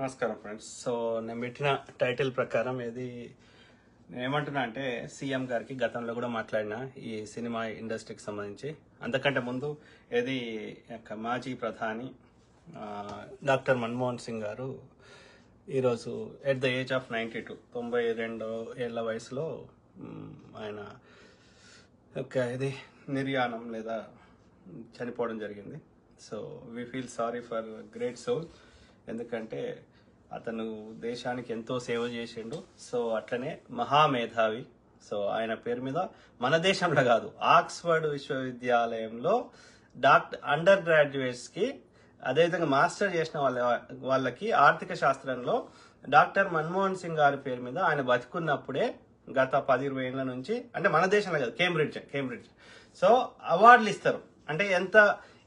నమస్కారం friends. So నేను పెట్టిన టైటిల్ ప్రకారం నేనేమంటున్నా అంటే సీఎం గారికి గతంలో కూడా మాట్లాడిన ఈ సినిమా ఇండస్ట్రీకి సంబంధించి, అంతకంటే ముందు మాజీ ప్రధాని డాక్టర్ మన్మోహన్ సింగ్ గారు ఈరోజు ఎట్ ద ఏజ్ ఆఫ్ 92 ఏళ్ల వయసులో ఆయన నిర్యాణం లేదా చనిపోవడం జరిగింది. So we feel sorry for great soul, ఎందుకంటే అతను దేశానికి ఎంతో సేవ చేసిండు. సో అట్లనే మహామేధావి. సో ఆయన పేరు మీద మన దేశంలో కాదు, ఆక్స్ఫర్డ్ విశ్వవిద్యాలయంలో అండర్ గ్రాడ్యుయేట్స్ కి, అదేవిధంగా మాస్టర్ చేసిన వాళ్ళకి ఆర్థిక శాస్త్రంలో డాక్టర్ మన్మోహన్ సింగ్ గారి పేరు మీద ఆయన బతుకున్నప్పుడే గత 10-20 ఏళ్ల నుంచి, అంటే మన దేశంలో కాదు, కేంబ్రిడ్జ్ సో అవార్డులు ఇస్తారు. అంటే ఎంత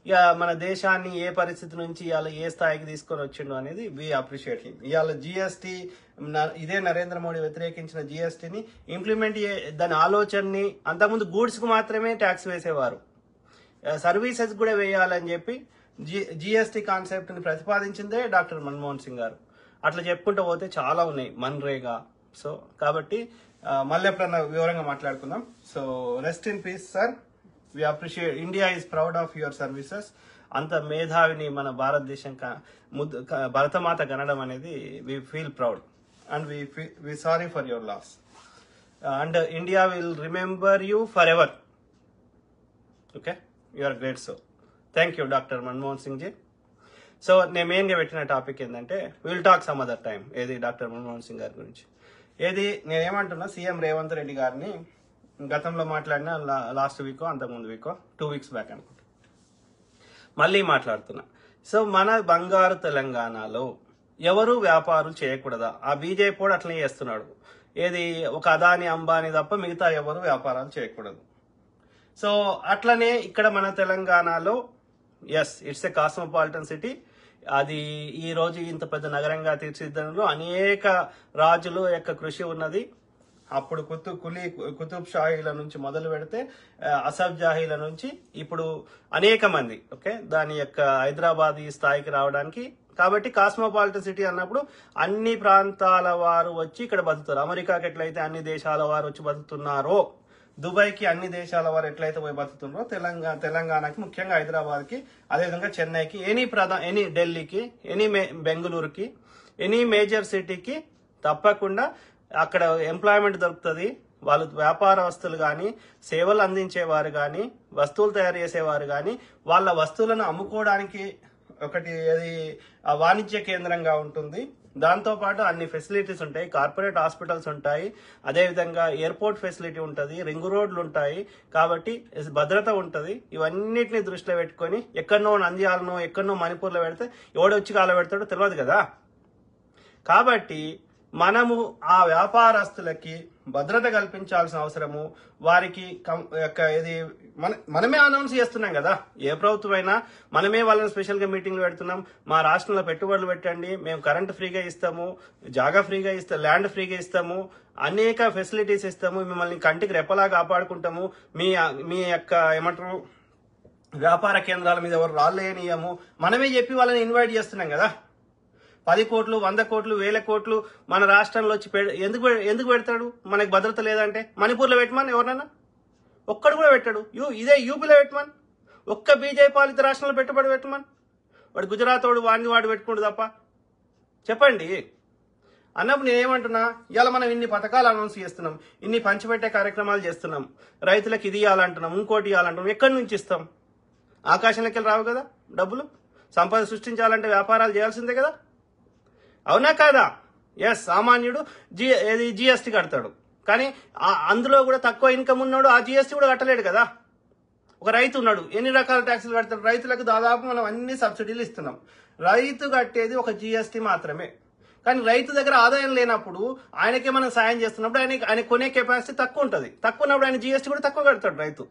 ఇక మన దేశాన్ని ఏ పరిస్థితి నుంచి ఇవాళ ఏ స్థాయికి తీసుకొని వచ్చిండు అనేది వి అప్రిషియేట్ హిమ్. ఇవాళ జిఎస్టీ, ఇదే నరేంద్ర మోడీ వ్యతిరేకించిన జిఎస్టీని ఇంప్లిమెంట్ దాని ఆలోచనని, అంతకుముందు గూడ్స్ కు మాత్రమే ట్యాక్స్ వేసేవారు, సర్వీసెస్ కూడా వేయాలని చెప్పి జిఎస్టీ కాన్సెప్ట్ ని ప్రతిపాదించిందే డాక్టర్ మన్మోహన్ సింగ్ గారు. అట్లా చెప్పుకుంటూ పోతే చాలా ఉన్నాయి, మన్రేగా. సో కాబట్టి మళ్ళీ ఎప్పుడన్నా వివరంగా మాట్లాడుకుందాం. So rest in peace sir. We appreciate, India is proud of your services. అంత మేధావిని మన భారతదేశం భరతమాత గనడం అనేది we feel proud and we sorry for your loss and India will remember you forever. Okay, you are great. So thank you doctor Manmohan Singh ji. So నేను మెయిన్గా పెట్టిన టాపిక్ ఏంటంటే, will talk some other time, doctor Manmohan Singh గారి గురించి. నేనేమంటున్నా, CM Revanth Reddy గారిని గతంలో మాట్లాడిన లాస్ట్ వీకో అంతకుముందు వీకో 2 వీక్స్ బ్యాక్ అనుకుంటా మళ్ళీ మాట్లాడుతున్నా. సో మన బంగారు తెలంగాణలో ఎవరు వ్యాపారాలు చేయకూడదా? ఆ బీజేపీ కూడా అట్లనే చేస్తున్నాడు. ఒక అదాని అంబానీ తప్ప మిగతా ఎవరు వ్యాపారాలు చేయకూడదు. సో అట్లనే ఇక్కడ మన తెలంగాణలో ఇట్స్ ఎ కాస్మోపాలిటన్ సిటీ. అది ఈ రోజు ఇంత పెద్ద నగరంగా తీర్చిదిద్దడంలో అనేక రాజుల యొక్క కృషి ఉన్నది. అప్పుడు కుతుబ్ షాహీల నుంచి మొదలు పెడితే అసఫ్ జాహీల నుంచి ఇప్పుడు అనేక మంది దాని యొక్క హైదరాబాద్ ఈ స్థాయికి రావడానికి. కాబట్టి కాస్మోపాలిటన్ సిటీ అన్నప్పుడు అన్ని ప్రాంతాల వారు వచ్చి ఇక్కడ బతుకుతారు. అమెరికాకి ఎట్లయితే అన్ని దేశాల వారు వచ్చి బతుకుతున్నారో, దుబాయ్కి అన్ని దేశాల వారు ఎట్లయితే పోయి బతుకుతున్నారో, తెలంగాణకి ముఖ్యంగా హైదరాబాద్కి, అదేవిధంగా చెన్నైకి, ఎనీ ఢిల్లీకి, ఎనీ బెంగళూరుకి, ఎనీ మేజర్ సిటీకి తప్పకుండా అక్కడ ఎంప్లాయ్మెంట్ దొరుకుతుంది. వాళ్ళు వ్యాపారస్తులు కానీ, సేవలు అందించేవారు కానీ, వస్తువులు తయారు చేసేవారు కానీ, వాళ్ళ వస్తువులను అమ్ముకోవడానికి వాణిజ్య కేంద్రంగా ఉంటుంది. దాంతోపాటు అన్ని ఫెసిలిటీస్ ఉంటాయి. కార్పొరేట్ హాస్పిటల్స్ ఉంటాయి, అదేవిధంగా ఎయిర్పోర్ట్ ఫెసిలిటీ ఉంటుంది, రింగ్ రోడ్లు ఉంటాయి. కాబట్టి భద్రత ఉంటుంది. ఇవన్నిటిని దృష్టిలో పెట్టుకొని ఎక్కడనో నంద్యాలనో ఎక్కడనో మణిపూర్లో పెడితే ఎవడొచ్చి కాల పెడతాడో తెలియదు కదా. కాబట్టి మనము ఆ వ్యాపారస్తులకి భద్రత కల్పించాల్సిన అవసరము, వారికి మనమే అనౌన్స్ చేస్తున్నాం కదా. ఏ ప్రభుత్వం అయినా మనమే వాళ్ళని స్పెషల్గా మీటింగ్లు పెడుతున్నాం. మా రాష్ట్రంలో పెట్టుబడులు పెట్టండి, మేము కరెంట్ ఫ్రీగా ఇస్తాము, జాగా ఫ్రీగా ఇస్తాం, ల్యాండ్ ఫ్రీగా ఇస్తాము, అనేక ఫెసిలిటీస్ ఇస్తాము, మిమ్మల్ని కంటికి రెప్పలా కాపాడుకుంటాము, మీ యొక్క వ్యాపార కేంద్రాల మీద ఎవరు రాళ్ళేనియము, మనమే చెప్పి వాళ్ళని ఇన్వైట్ చేస్తున్నాం కదా. 10 కోట్లు, 100 కోట్లు, 1000 కోట్లు మన రాష్ట్రంలో వచ్చి ఎందుకు పెడతాడు? మనకి భద్రత లేదంటే మణిపూర్లో పెట్టమని ఎవరన్నా ఒక్కడు కూడా పెట్టాడు. ఇదే యూపీలో పెట్టమని, ఒక్క బీజేపీ పాలిత రాష్ట్రంలో పెట్టుబడి పెట్టమని. వాడు గుజరాత్ వాడు పెట్టుకోడు తప్ప. చెప్పండి అన్నప్పుడు నేనేమంటున్నా, ఇవాళ మనం ఇన్ని పథకాలు అనౌన్స్ చేస్తున్నాం, ఇన్ని పంచిపెట్టే కార్యక్రమాలు చేస్తున్నాం, రైతులకు ఇది ఇవ్వాలంటున్నాం, ఇంకోటి ఇవ్వాలంటున్నాం. ఎక్కడి నుంచి ఇస్తాం? ఆకాశంలోకి రావు కదా డబ్బులు. సంపద సృష్టించాలంటే వ్యాపారాలు చేయాల్సిందే కదా, అవునా కాదా? సామాన్యుడు జిఎస్టీ కడతాడు, కానీ అందులో కూడా తక్కువ ఇన్కమ్ ఉన్నాడు ఆ జిఎస్టీ కూడా కట్టలేడు కదా. ఒక రైతు ఉన్నాడు, ఎన్ని రకాల ట్యాక్సులు కడతాడు? రైతులకు దాదాపు మనం అన్ని సబ్సిడీలు ఇస్తున్నాం. రైతు కట్టేది ఒక జిఎస్టీ మాత్రమే. కానీ రైతు దగ్గర ఆదాయం లేనప్పుడు ఆయనకే మనం సాయం చేస్తున్నప్పుడు ఆయన కొనే కెపాసిటీ తక్కువ ఉంటుంది. తక్కువ ఉన్నప్పుడు ఆయన జిఎస్టీ కూడా తక్కువ కడతాడు రైతు.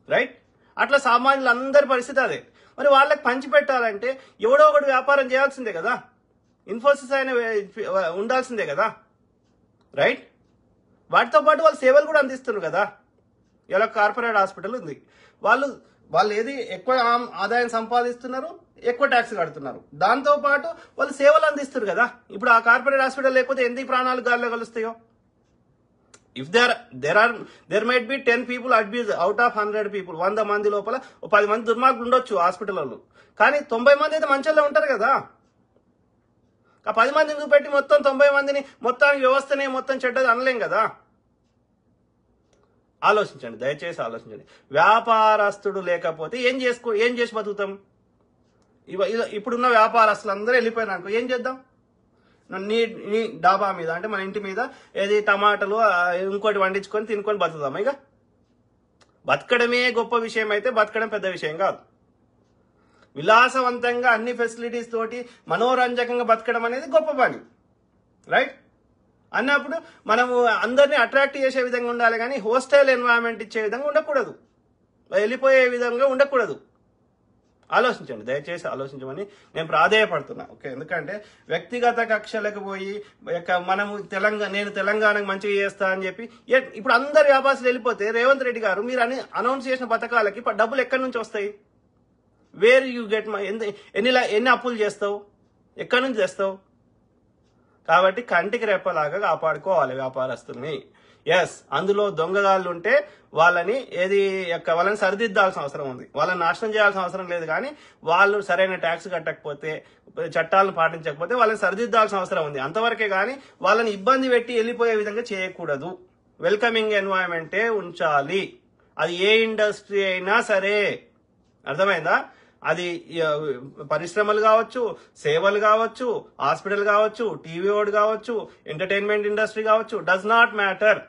రైట్? అట్లా సామాన్యులందరి పరిస్థితి అదే. మరి వాళ్ళకి పంచి పెట్టాలంటే ఎవడో ఒకటి వ్యాపారం చేయాల్సిందే కదా. ఇన్ఫోసిస్ అయినా ఉండాల్సిందే కదా. రైట్? వాటితో పాటు వాళ్ళు సేవలు కూడా అందిస్తున్నారు కదా. ఇలా కార్పొరేట్ హాస్పిటల్ ఉంది, వాళ్ళు ఏది ఎక్కువ ఆదాయం సంపాదిస్తున్నారు, ఎక్కువ ట్యాక్స్ కడుతున్నారు. దాంతో పాటు వాళ్ళు సేవలు అందిస్తారు కదా. ఇప్పుడు ఆ కార్పొరేట్ హాస్పిటల్ లేకపోతే ఎన్ని ప్రాణాలు గాల్లో కలుస్తాయో. If there might be 10 people abuse out of 100 people, 100 మంది లోపల 10 మంది దుర్మార్గులు ఉండొచ్చు హాస్పిటల్లో, కానీ 90 మంది అయితే మంచిగా ఉంటారు కదా. ఆ 10 మందిని చూపెట్టి మొత్తం 90 మందిని మొత్తానికి వ్యవస్థనే మొత్తం చెడ్డది అనలేం కదా. ఆలోచించండి, దయచేసి ఆలోచించండి. వ్యాపారస్తుడు లేకపోతే ఏం చేసి బతుకుతాం? ఇప్పుడున్న వ్యాపారస్తులు అందరూ వెళ్ళిపోయినా అనుకో ఏం చేద్దాం? నీ డాబా మీద అంటే మన ఇంటి మీద ఏది టమాటాలు ఇంకోటి వండించుకొని తినుకొని బతుకుదాం. ఇక బతకడమే గొప్ప విషయం అయితే బతకడం పెద్ద విషయం కాదు. విలాసవంతంగా అన్ని ఫెసిలిటీస్ తోటి మనోరంజకంగా బతకడం అనేది గొప్ప పని, రైట్? అన్నప్పుడు మనము అందరినీ అట్రాక్ట్ చేసే విధంగా ఉండాలి, కానీ హోస్టైల్ ఎన్వైరన్మెంట్ ఇచ్చే విధంగా ఉండకూడదు, వెళ్ళిపోయే విధంగా ఉండకూడదు. ఆలోచించండి, దయచేసి ఆలోచించమని నేను ప్రాధేయపడుతున్నా. ఓకే, ఎందుకంటే వ్యక్తిగత కక్షలకు పోయి నేను తెలంగాణకు మంచిగా చేస్తా అని చెప్పి ఇప్పుడు అందరు వ్యాపారస్తులు వెళ్ళిపోతే రేవంత్ రెడ్డి గారు మీరు అనౌన్స్ చేసిన పథకాలకి డబ్బులు ఎక్కడి నుంచి వస్తాయి? వేర్ యూ గెట్ ఎన్ని అప్పులు చేస్తావు? ఎక్కడి నుంచి తెస్తావు? కాబట్టి కంటికి రెప్పలాగా కాపాడుకోవాలి వ్యాపారస్తుల్ని. ఎస్, అందులో దొంగగాళ్ళు ఉంటే వాళ్ళని సరిదిద్దాల్సిన అవసరం ఉంది. వాళ్ళని నాశనం చేయాల్సిన అవసరం లేదు, కానీ వాళ్ళు సరైన ట్యాక్స్ కట్టకపోతే, చట్టాలను పాటించకపోతే వాళ్ళని సరిదిద్దాల్సిన అవసరం ఉంది, అంతవరకే. కానీ వాళ్ళని ఇబ్బంది పెట్టి వెళ్ళిపోయే విధంగా చేయకూడదు. వెల్కమింగ్ ఎన్వైరన్మెంటే ఉంచాలి, అది ఏ ఇండస్ట్రీ అయినా సరే. అర్థమైందా? అది పరిశ్రమలు కావచ్చు, సేవలు కావచ్చు, హాస్పిటల్ కావచ్చు, టీవీ ఓడి కావచ్చు, ఎంటర్టైన్మెంట్ ఇండస్ట్రీ కావచ్చు, డస్ నాట్ మ్యాటర్.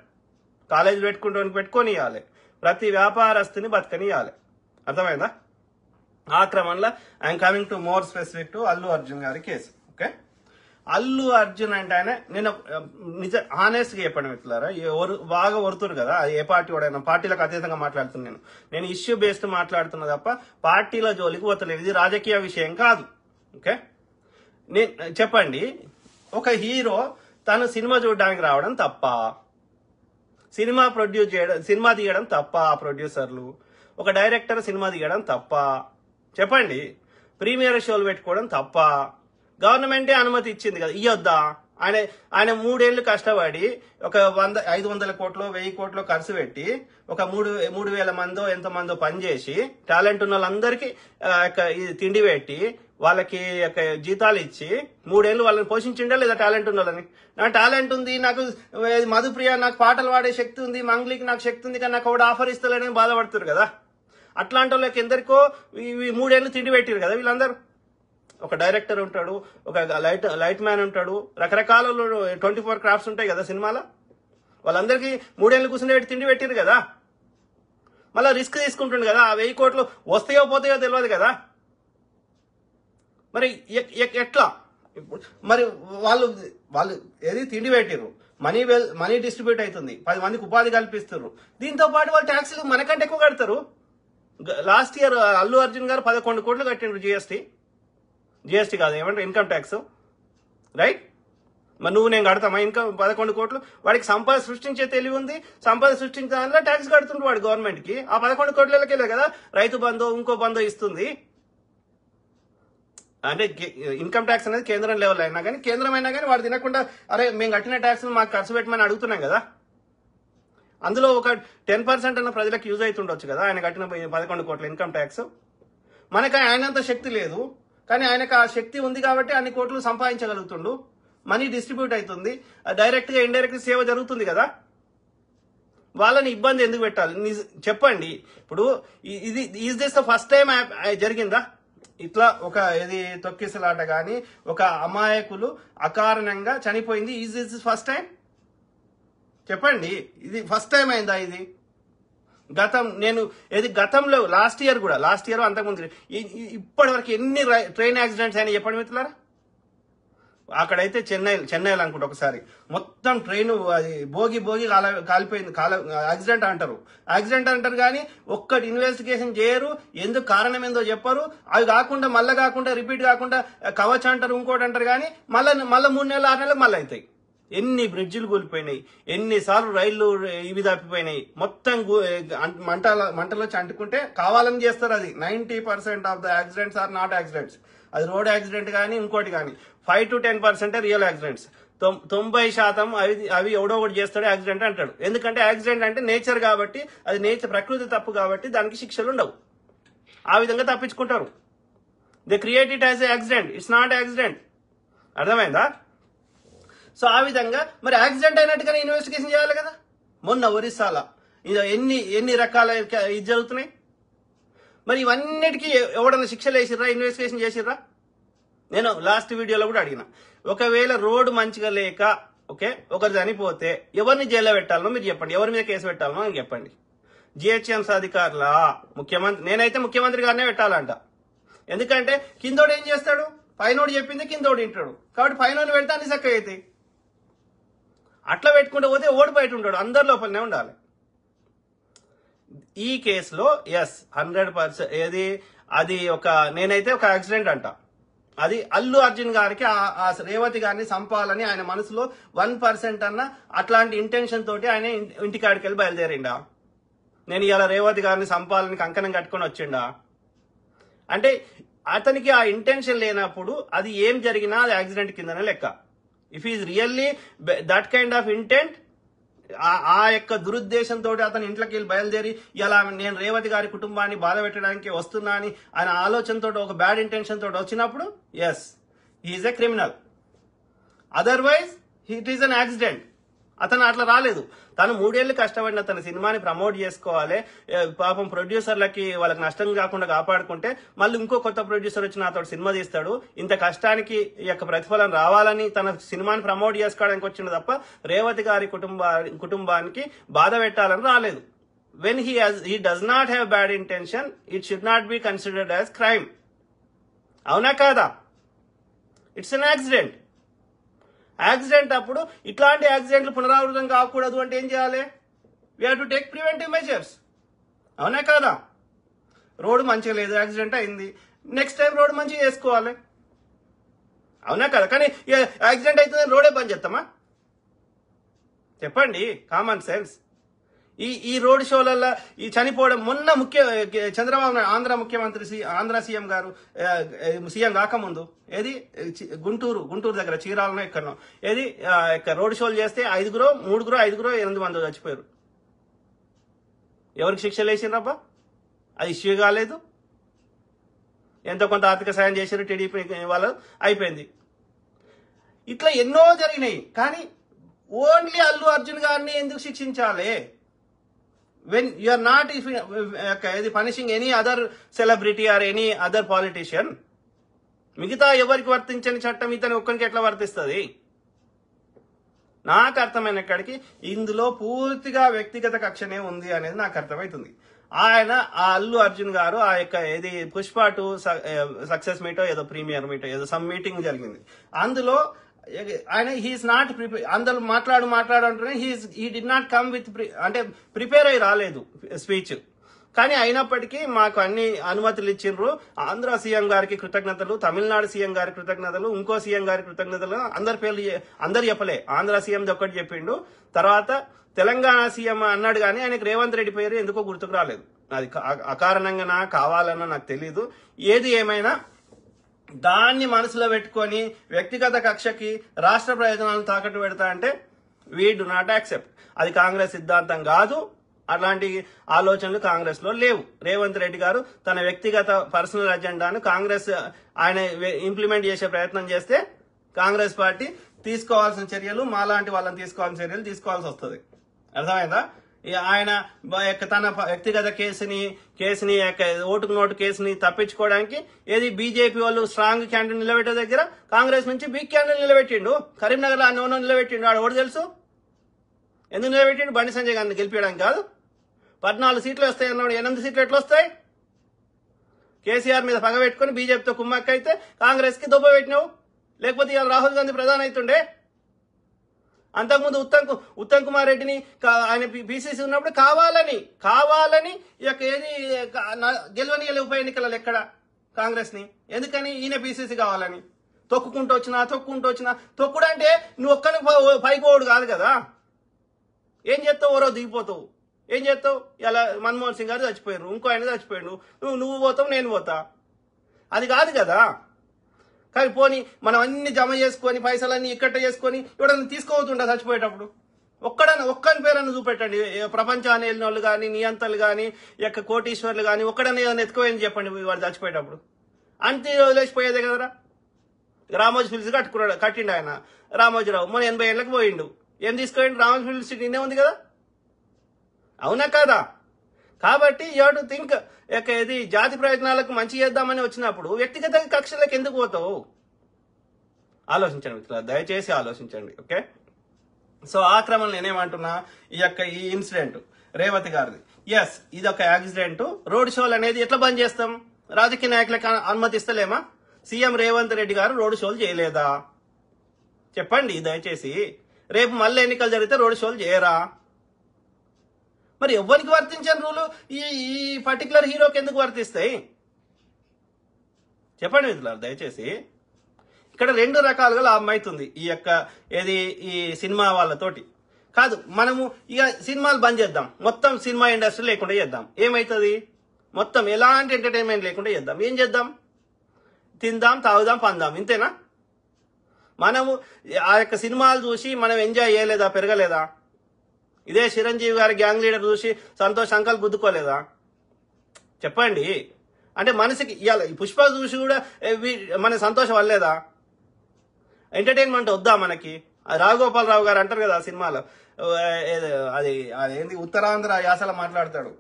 కాలేజ్ పెట్టుకొని ఇవ్వాలి, ప్రతి వ్యాపారస్తుని బతకనియాలి. అర్థమైందా? ఆ క్రమంలో I'm coming to more specific to Allu Arjun గారి కేసు. ఓకే, అల్లు అర్జున్ అంటే ఆయన నేను హానెస్ట్ గా చెప్పండి మిత్రులారా, బాగా ఒరుతురు కదా, ఏ పార్టీ వాడైనా పార్టీలకు అతీతంగా మాట్లాడుతున్నాను నేను ఇష్యూ బేస్డ్ మాట్లాడుతున్నా తప్ప పార్టీల జోలికి పోతలేదు. ఇది రాజకీయ విషయం కాదు. ఓకే, చెప్పండి, ఒక హీరో తను సినిమా చూడడానికి రావడం తప్ప? సినిమా తీయడం తప్ప? ఆ ప్రొడ్యూసర్లు, ఒక డైరెక్టర్ సినిమా తీయడం తప్ప? చెప్పండి. ప్రీమియర్ షోలు పెట్టుకోవడం తప్ప? గవర్నమెంటే అనుమతి ఇచ్చింది కదా, ఇయ్యొద్దా? ఆయన 3 ఏళ్లు కష్టపడి ఒక 500 కోట్లు 1000 కోట్లు ఖర్చు పెట్టి ఒక 3,000 మందో ఎంతమందో పనిచేసి టాలెంట్ ఉన్న వాళ్ళందరికీ తిండి పెట్టి వాళ్ళకి జీతాలు ఇచ్చి 3 ఏళ్లు వాళ్ళని పోషించిండా లేదా? టాలెంట్ ఉన్న వాళ్ళని, నాకు టాలెంట్ ఉంది, నాకు మధుప్రియ నాకు పాటలు పాడే శక్తి ఉంది, మంగ్లీకి నాకు శక్తి ఉంది, కానీ నాకు ఒకటి ఆఫర్ ఇస్తలేనని బాధపడుతున్నారు కదా. అట్లాంటి వాళ్ళకి ఎందరికో 3 ఏళ్లు తిండి పెట్టారు కదా వీళ్ళందరూ. ఒక డైరెక్టర్ ఉంటాడు, ఒక లైట్ మ్యాన్ ఉంటాడు, రకరకాల 24 క్రాఫ్ట్స్ ఉంటాయి కదా సినిమాలో. వాళ్ళందరికీ 3 ఏళ్ళు కూర్చుని తిండి పెట్టారు కదా. మళ్ళీ రిస్క్ తీసుకుంటుండు కదా, ఆ 1000 కోట్లు వస్తాయో పోతాయో తెలియదు కదా. మరి ఎట్లా? మరి వాళ్ళు ఏది తిండి పెట్టిర్రు, మనీ డిస్ట్రిబ్యూట్ అవుతుంది, 10 మందికి ఉపాధి కల్పిస్తారు. దీంతో పాటు వాళ్ళు ట్యాక్సులు మనకంటే ఎక్కువ కడతారు. లాస్ట్ ఇయర్ అల్లు అర్జున్ గారు 11 కోట్లు కట్టిండ్రు జిఎస్టీ కాదు, ఏమంటారు, ఇన్కమ్ ట్యాక్స్, రైట్? మరి నేను కడతామా ఇన్కమ్ 11 కోట్లు? వాడికి సంపద సృష్టించే తెలివి ఉంది, సంపద సృష్టించే దానిలో ట్యాక్స్ కడుతుండ్రు వాడు గవర్నమెంట్ కి. ఆ 11 కోట్లకే కదా రైతు బంధు ఇంకో బంధు ఇస్తుంది. అంటే ఇన్కమ్ ట్యాక్స్ అనేది కేంద్రం లెవెల్ అయినా కానీ, కేంద్రం అయినా కానీ వాడు తినకుండా అరే మేము కట్టిన ట్యాక్స్ మాకు ఖర్చు పెట్టమని అడుగుతున్నాం కదా. అందులో ఒక 10% అన్న ప్రజలకు యూజ్ అవుతుండొచ్చు కదా ఆయన కట్టిన 11 కోట్ల ఇన్కమ్ ట్యాక్స్. మనకి ఆయనంత శక్తి లేదు, కానీ ఆయనకు ఆ శక్తి ఉంది కాబట్టి అన్ని కోట్లు సంపాదించగలుగుతుండు, మనీ డిస్ట్రిబ్యూట్ అవుతుంది, డైరెక్ట్ గా ఇండైరెక్ట్ సేవ జరుగుతుంది కదా. వాళ్ళని ఇబ్బంది ఎందుకు పెట్టాలి? చెప్పండి. ఇప్పుడు is this the first time జరిగిందా ఇట్లా ఒక తొక్కిసలాట గాని, ఒక అమాయకులు అకారణంగా చనిపోయింది? Is this first time? చెప్పండి, ఇది ఫస్ట్ టైం అయిందా? ఇది గతంలో లాస్ట్ ఇయర్ అంతకుముందు ఇప్పటి వరకు ఎన్ని ట్రైన్ యాక్సిడెంట్స్ అయినా చెప్పండి మిత్రులారా. అక్కడైతే చెన్నైలో అనుకుంటా ఒకసారి మొత్తం ట్రైన్ భోగి కాలిపోయింది. యాక్సిడెంట్ అంటారు కానీ ఒక్కటి ఇన్వెస్టిగేషన్ చేయరు, ఎందుకు కారణం ఏందో చెప్పరు. అవి కాకుండా రిపీట్ కాకుండా కవచ్ అంటారు, ఇంకోటి అంటారు, కానీ మళ్ళీ 3 నెలలు 6 నెలలకు మళ్ళీ అవుతాయి. ఎన్ని బ్రిడ్జిలు కూలిపోయినాయి, ఎన్నిసార్లు రైళ్లు ఇవి తప్పిపోయినాయి, మొత్తం మంటలు వచ్చి అంటుకుంటే కావాలని చేస్తారు. అది 90% of the accidents are not accidents. అది రోడ్ యాక్సిడెంట్ కానీ ఇంకోటి కానీ 5 to 10% రియల్ యాక్సిడెంట్స్. 90% అవి ఎవడో ఒకటి చేస్తాడు యాక్సిడెంట్ అంటాడు. ఎందుకంటే యాక్సిడెంట్ అంటే నేచర్ కాబట్టి, అది నేచర్ ప్రకృతి తప్పు కాబట్టి దానికి శిక్షలు ఉండవు. ఆ విధంగా తప్పించుకుంటారు. They create it as a accident, it's not accident. అర్థమైందా? సో ఆ విధంగా మరి యాక్సిడెంట్ అయినట్టుగానే ఇన్వెస్టిగేషన్ చేయాలి కదా. మొన్న ఒరిస్సాలో ఎన్ని రకాల ఇది జరుగుతున్నాయి. మరి ఇవన్నిటికీ ఎవడన్నా శిక్షలు వేసిర్రా, ఇన్వెస్టిగేషన్ చేసిర్రా? నేను లాస్ట్ వీడియోలో కూడా అడిగిన, ఒకవేళ రోడ్డు మంచిగా లేక ఒకరు చనిపోతే ఎవరిని జైల్లో పెట్టాలనో మీరు చెప్పండి, ఎవరి మీద కేసు పెట్టాలనో అని చెప్పండి. జిహెచ్ఎంసీ అధికారుల ముఖ్యమంత్రి, నేనైతే ముఖ్యమంత్రి గారినే పెట్టాలంట. ఎందుకంటే కిందోడు ఏం చేస్తాడు, పైనోడు చెప్పింది కిందోడు వింటాడు. కాబట్టి పైనోడు పెడితే అన్ని చక్కగా అవుతాయి. అట్లా పెట్టుకుంటూ పోతే ఓడి బయట ఉంటాడు, అందరి లోపలనే ఉండాలి. ఈ కేసులో 100% ఏది అది నేనైతే ఒక యాక్సిడెంట్ అంట. అది అల్లు అర్జున్ గారికి ఆ రేవతి గారిని చంపాలని ఆయన మనసులో 1% అన్న అట్లాంటి ఇంటెన్షన్ తోటి ఆయన ఇంటికాడికి వెళ్ళి బయలుదేరిండా. నేను ఇలా రేవతి గారిని చంపాలని కంకణం కట్టుకొని వచ్చిండా అంటే అతనికి ఆ ఇంటెన్షన్ లేనప్పుడు అది ఏం జరిగినా అది యాక్సిడెంట్ కిందనే లెక్క. If is really that kind of intent, ఆ యొక్క దురుద్దేశంతో అతను ఇంట్లోకి వెళ్ళి బయలుదేరి ఇలా నేను రేవతి గారి కుటుంబాన్ని బాధ పెట్టడానికి వస్తున్నా అని ఆయన ఆలోచనతో ఒక బ్యాడ్ ఇంటెన్షన్ తోటి వచ్చినప్పుడు he is a criminal. Otherwise it is an accident. అతను అట్లా రాలేదు. తను 3 ఏళ్లు కష్టపడిన తన సినిమాని ప్రమోట్ చేసుకోవాలి, పాపం ప్రొడ్యూసర్లకి వాళ్ళకి నష్టం కాకుండా కాపాడుకుంటే మళ్ళీ ఇంకో కొత్త ప్రొడ్యూసర్ వచ్చి నాతో సినిమా తీస్తాడు, ఇంత కష్టానికి ఈ యొక్క ప్రతిఫలం రావాలని తన సినిమాని ప్రమోట్ చేసుకోవడానికి వచ్చింది తప్ప రేవతి గారి కుటుంబానికి బాధ పెట్టాలని రాలేదు. When he does not have bad intention, it should not be considered as crime. అవునా కాదా? It's an accident. యాక్సిడెంట్ అప్పుడు ఇట్లాంటి యాక్సిడెంట్లు పునరావృతం కాకూడదు అంటే ఏం చేయాలి? We have to take preventive measures. అవునా కాదా? రోడ్డు మంచిగా లేదు, యాక్సిడెంట్ అయింది, నెక్స్ట్ టైం రోడ్డు మంచిగా చేసుకోవాలి. అవునా కదా? కానీ యాక్సిడెంట్ అయితే రోడే బంద్ చేస్తామా? చెప్పండి, కామన్ సెన్స్. ఈ రోడ్ షోలలో ఈ చనిపోవడం మొన్న చంద్రబాబు ఆంధ్ర ముఖ్యమంత్రి ఆంధ్ర సీఎం గారు సీఎం కాకముందు ఏది గుంటూరు దగ్గర చీరాలనో ఎక్కడనో ఏది రోడ్ షోలు చేస్తే 5 8 మంది చచ్చిపోయారు. ఎవరికి శిక్షలు వేసిండ్రబ్బా? అది ఇష్యూ కాలేదు. ఎంతో కొంత ఆర్థిక సాయం చేశారు టీడీపీ వాళ్ళు, అయిపోయింది. ఇట్లా ఎన్నో జరిగినాయి. కానీ ఓన్లీ అల్లు అర్జున్ గారిని ఎందుకు శిక్షించాలి? when you are not punishing any other celebrity or any other politician, మిగతా ఎవరికి వర్తించని చట్టం ఇతని ఒక్కరికి ఎట్లా వర్తిస్తుంది? నాకు అర్థమైన కాడికి ఇందులో పూర్తిగా వ్యక్తిగత కక్షనే ఉంది అనేది నాకు అర్థమవుతుంది. ఆయన ఆ అల్లు అర్జున్ గారు ఆ యొక్క ఏది పుష్ప 2 సక్సెస్ మీటో ఏదో ప్రీమియర్ మీటో ఏదో సమ్ మీటింగ్ జరిగింది. అందులో ఆయన హీఈస్ నాట్ ప్రిపేర్, అందరూ మాట్లాడుంటూనే he did not come with అంటే ప్రిపేర్ అయి రాలేదు స్పీచ్. కానీ అయినప్పటికీ మాకు అన్ని అనుమతులు ఇచ్చిండ్రు. ఆంధ్ర సీఎం గారికి కృతజ్ఞతలు, తమిళనాడు సీఎం గారి కృతజ్ఞతలు, ఇంకో సీఎం గారి కృతజ్ఞతలు. అందరి పేర్లు అందరు చెప్పలే, ఆంధ్ర సీఎం ఒక్కటి చెప్పిండు. తర్వాత తెలంగాణ సీఎం అన్నాడు, కానీ ఆయనకు రేవంత్ రెడ్డి పేరు ఎందుకో గుర్తుకు రాలేదు. అది అకారణంగా కావాలన్నా నాకు తెలీదు. ఏది ఏమైనా దాన్ని మనసులో పెట్టుకొని వ్యక్తిగత కక్షకి రాష్ట్ర ప్రయోజనాలను తాకట్టు పెడతా అంటే వీ డు నాట్ యాక్సెప్ట్. అది కాంగ్రెస్ సిద్ధాంతం కాదు. అలాంటి ఆలోచనలు కాంగ్రెస్ లో లేవు. రేవంత్ రెడ్డి గారు తన వ్యక్తిగత పర్సనల్ అజెండాను కాంగ్రెస్ ఆయన ఇంప్లిమెంట్ చేసే ప్రయత్నం చేస్తే కాంగ్రెస్ పార్టీ తీసుకోవాల్సిన చర్యలు, మాలాంటి వాళ్ళని తీసుకోవాల్సిన చర్యలు తీసుకోవాల్సి వస్తుంది. అర్థమైందా? ఆయన తన వ్యక్తిగత కేసుని ఓటుకు నోటు కేసుని తప్పించుకోవడానికి ఏది బీజేపీ వాళ్ళు స్ట్రాంగ్ క్యాండిడేట్ నిలబెట్టే దగ్గర కాంగ్రెస్ నుంచి వీక్ క్యాండిడేట్ నిలబెట్టిండు. కరీంనగర్ లో నిలబెట్టిండు. ఆడ ఓటు తెలుసు ఎందుకు నిలబెట్టిండు? బండి సంజయ్ గారిని గెలిపించడానికి కాదు. 14 సీట్లు వస్తాయి అన్నాడు, 8 సీట్లు ఎట్లా వస్తాయి? కేసీఆర్ మీద పగ పెట్టుకుని బీజేపీతో కుమ్మక్క అయితే కాంగ్రెస్ కి దొబ్బ పెట్టినావు. లేకపోతే ఇవాళ రాహుల్ గాంధీ ప్రధాని అవుతుండే. అంతకుముందు ఉత్తమ్ కుమార్ రెడ్డిని ఆయన పీసీసీ ఉన్నప్పుడు కావాలని ఈ యొక్క ఏది గెలవని ఉప ఎన్నికలలో ఎక్కడ కాంగ్రెస్ ని ఎందుకని? ఈయన పీసీసీ కావాలని తొక్కుంటూ వచ్చినా తొక్కుడు అంటే నువ్వు ఒక్కని పైకి పోడు కాదు కదా. ఏం చేస్తావు? ఓరో దిగిపోతావు. ఏం చేస్తావు? ఇలా మన్మోహన్ సింగ్ గారు చచ్చిపోయారు, ఇంకో ఆయన చచ్చిపోయాడు, నువ్వు పోతావు, నేను పోతా. అది కాదు కదా. కానీ పోనీ మనం అన్ని జమ చేసుకొని పైసలన్నీ ఇక్కట చేసుకొని ఎవడన్నా తీసుకోవతుంటా చచ్చిపోయేటప్పుడు? ఒక్కని పేరನ್ನು చూపెట్టండి. ప్రపంచాన్ని వెళ్ళిన వాళ్ళు కానీ, నియంతలు కానీ, కోటీశ్వర్లు కానీ ఒక్కడన్నా ఏదైనా ఎత్తుకోని చెప్పండి వాడు చచ్చిపోయేటప్పుడు. అంతే వదిలేసిపోయేదే కదరా. రామోజీ ఫిల్స్ కట్టిండు ఆయన రామోజీరావు. మొన్న 80 ఏళ్ళకి పోయిండు. ఏం తీసుకోండి? రామోజీ ఫిల్స్ నిన్నే ఉంది కదా, అవునా కాదా? కాబట్టి యూ టు థింక్. ఇది జాతి ప్రయోజనాలకు మంచి చేద్దామని వచ్చినప్పుడు వ్యక్తిగత కక్షలకు ఎందుకు పోతావు? ఆలోచించండి మిత్రులారా, దయచేసి ఆలోచించండి. ఓకే, సో ఆ క్రమంలో నేనేమంటున్నా, ఈ ఇన్సిడెంట్ రేవతి గారిది, ఎస్ ఇది ఒక యాక్సిడెంట్. రోడ్ షోలు అనేది ఎట్లా బంద్ చేస్తాం? రాజకీయ నాయకులకు అనుమతిస్తలేమా? సీఎం రేవంత్ రెడ్డి గారు రోడ్ షోలు చేయలేదా? చెప్పండి దయచేసి. రేపు మళ్ళీ ఎన్నికలు జరిగితే రోడ్ షోలు చేయరా? మరి ఎవరికి వర్తించని రూలు ఈ పర్టికులర్ హీరోకి ఎందుకు వర్తిస్తాయి? చెప్పండి మిత్రులారా దయచేసి. ఇక్కడ 2 రకాలుగా లాభం అవుతుంది ఈ సినిమా వాళ్ళతోటి. కాదు, మనము ఇక సినిమాలు బంద్ చేద్దాం, మొత్తం సినిమా ఇండస్ట్రీ లేకుండా చేద్దాం. ఏమవుతుంది? మొత్తం ఎలాంటి ఎంటర్టైన్మెంట్ లేకుండా చేద్దాం. ఏం చేద్దాం? తిందాం, తాగుదాం, పందాం, ఇంతేనా? మనము ఆ సినిమాలు చూసి మనం ఎంజాయ్ చేయలేదా? పెరగలేదా? ఇదే చిరంజీవి గారి గ్యాంగ్ లీడర్ చూసి సంతోష్ అంకల్ గుద్దుకోలేదా? చెప్పండి. అంటే మనసుకి ఇవాళ పుష్ప చూసి కూడా మన సంతోషం వల్లేదా? ఎంటర్టైన్మెంట్ వద్దా మనకి? రాఘగోపాలరావు గారు అంటారు కదా ఆ సినిమాలో, అదేంటి ఉత్తరాంధ్ర యాసలో మాట్లాడతాడు,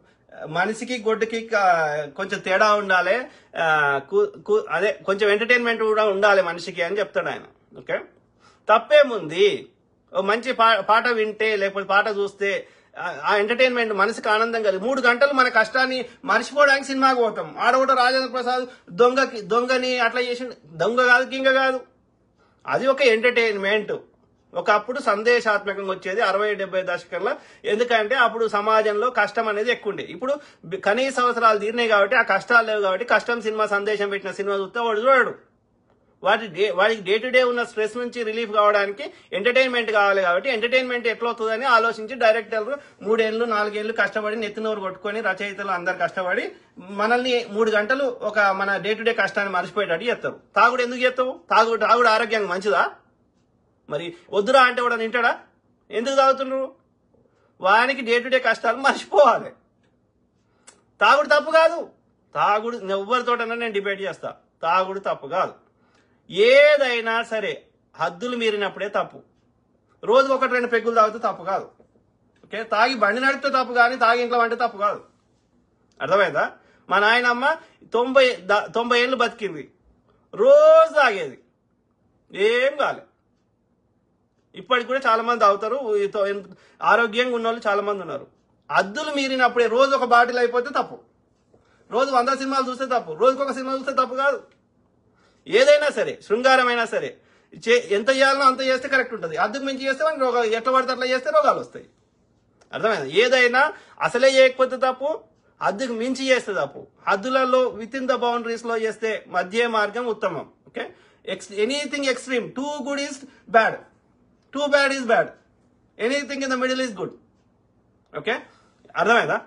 మనిషికి గొడ్డుకి కొంచెం తేడా ఉండాలి, అదే కొంచెం ఎంటర్టైన్మెంట్ కూడా ఉండాలి మనిషికి అని చెప్తాడు ఆయన. ఓకే, తప్పేముంది? మంచి పాట వింటే లేకపోతే పాట చూస్తే ఆ ఎంటర్టైన్మెంట్ మనసుకు ఆనందం కలిగి 3 గంటలు మన కష్టాన్ని మర్చిపోవడానికి సినిమాకి పోతాం. ఆడగొట్ట రాజేంద్ర ప్రసాద్ దొంగని అట్లా చేసి, దొంగ కాదు కింగ కాదు, అది ఒక ఎంటర్టైన్మెంట్. ఒకప్పుడు సందేశాత్మకంగా వచ్చేది 60-70 దశకంలో. ఎందుకంటే అప్పుడు సమాజంలో కష్టం అనేది ఎక్కువ ఉండే. ఇప్పుడు కనీస అవసరాలు తీరినాయి కాబట్టి, ఆ కష్టాలు లేవు కాబట్టి, కష్టం సినిమా సందేశం పెట్టిన సినిమా చూస్తే వాడు చూడడు. వాడికి డే టు డే ఉన్న స్ట్రెస్ నుంచి రిలీఫ్ కావడానికి ఎంటర్టైన్మెంట్ కావాలి. కాబట్టి ఎంటర్టైన్మెంట్ ఎట్లా అవుతుందని ఆలోచించి డైరెక్టర్లు 3 ఏళ్ళు 4 ఏళ్ళు కష్టపడి నెత్తినోరు కొట్టుకొని, రచయితలు అందరు కష్టపడి మనల్ని 3 గంటలు మన డే టు డే కష్టాన్ని మర్చిపోయేటట్టు చేస్తారు. తాగుడు ఎందుకు చేస్తావు? తాగుడు ఆరోగ్యానికి మంచిదా? మరి వద్దురా అంటే కూడా తింటాడా? ఎందుకు తాగుతున్నారు? వానికి డే టు డే కష్టాలు మర్చిపోవాలి. తాగుడు తప్పు కాదు. తాగుడు ఎవరితోటైనా నేను డిబేట్ చేస్తా. తాగుడు తప్పు కాదు. ఏదైనా సరే హద్దులు మీరినప్పుడే తప్పు. రోజుకు 1-2 పెగ్గులు తాగితే తప్పు కాదు. ఓకే, తాగి బండి నడిపితే తప్పు, కానీ తాగి ఇంట్లో వంటే తప్పు కాదు. అర్థమైందా? మా నాయనమ్మ 90 ఏళ్ళు బతికింది, రోజు తాగేది, ఏం కాలే. ఇప్పటికి కూడా చాలా మంది తాగుతారు, ఆరోగ్యంగా ఉన్న వాళ్ళు చాలా మంది ఉన్నారు. హద్దులు మీరినప్పుడే రోజు ఒక బాటిల్ అయిపోతే తప్పు, రోజు 100 సినిమాలు చూస్తే తప్పు, రోజుకొక సినిమా చూస్తే తప్పు కాదు. ఏదైనా సరే, శృంగారమైనా సరే, ఎంత చేయాలనో అంత చేస్తే కరెక్ట్ ఉంటుంది. హద్దుకు మించి చేస్తే మనకి రోగాలు, ఎట్లా పడితే అట్లా చేస్తే రోగాలు వస్తాయి. అర్థమైంది? ఏదైనా అసలే చేయకపోతే తప్పు, హద్దుకు మించి చేస్తే తప్పు. హద్దులలో విత్ ఇన్ ద బౌండరీస్ లో చేస్తే మధ్య మార్గం ఉత్తమం. Okay, anything extreme, too good is bad, too bad is bad, anything in the middle is good. Okay, అర్థమైందా?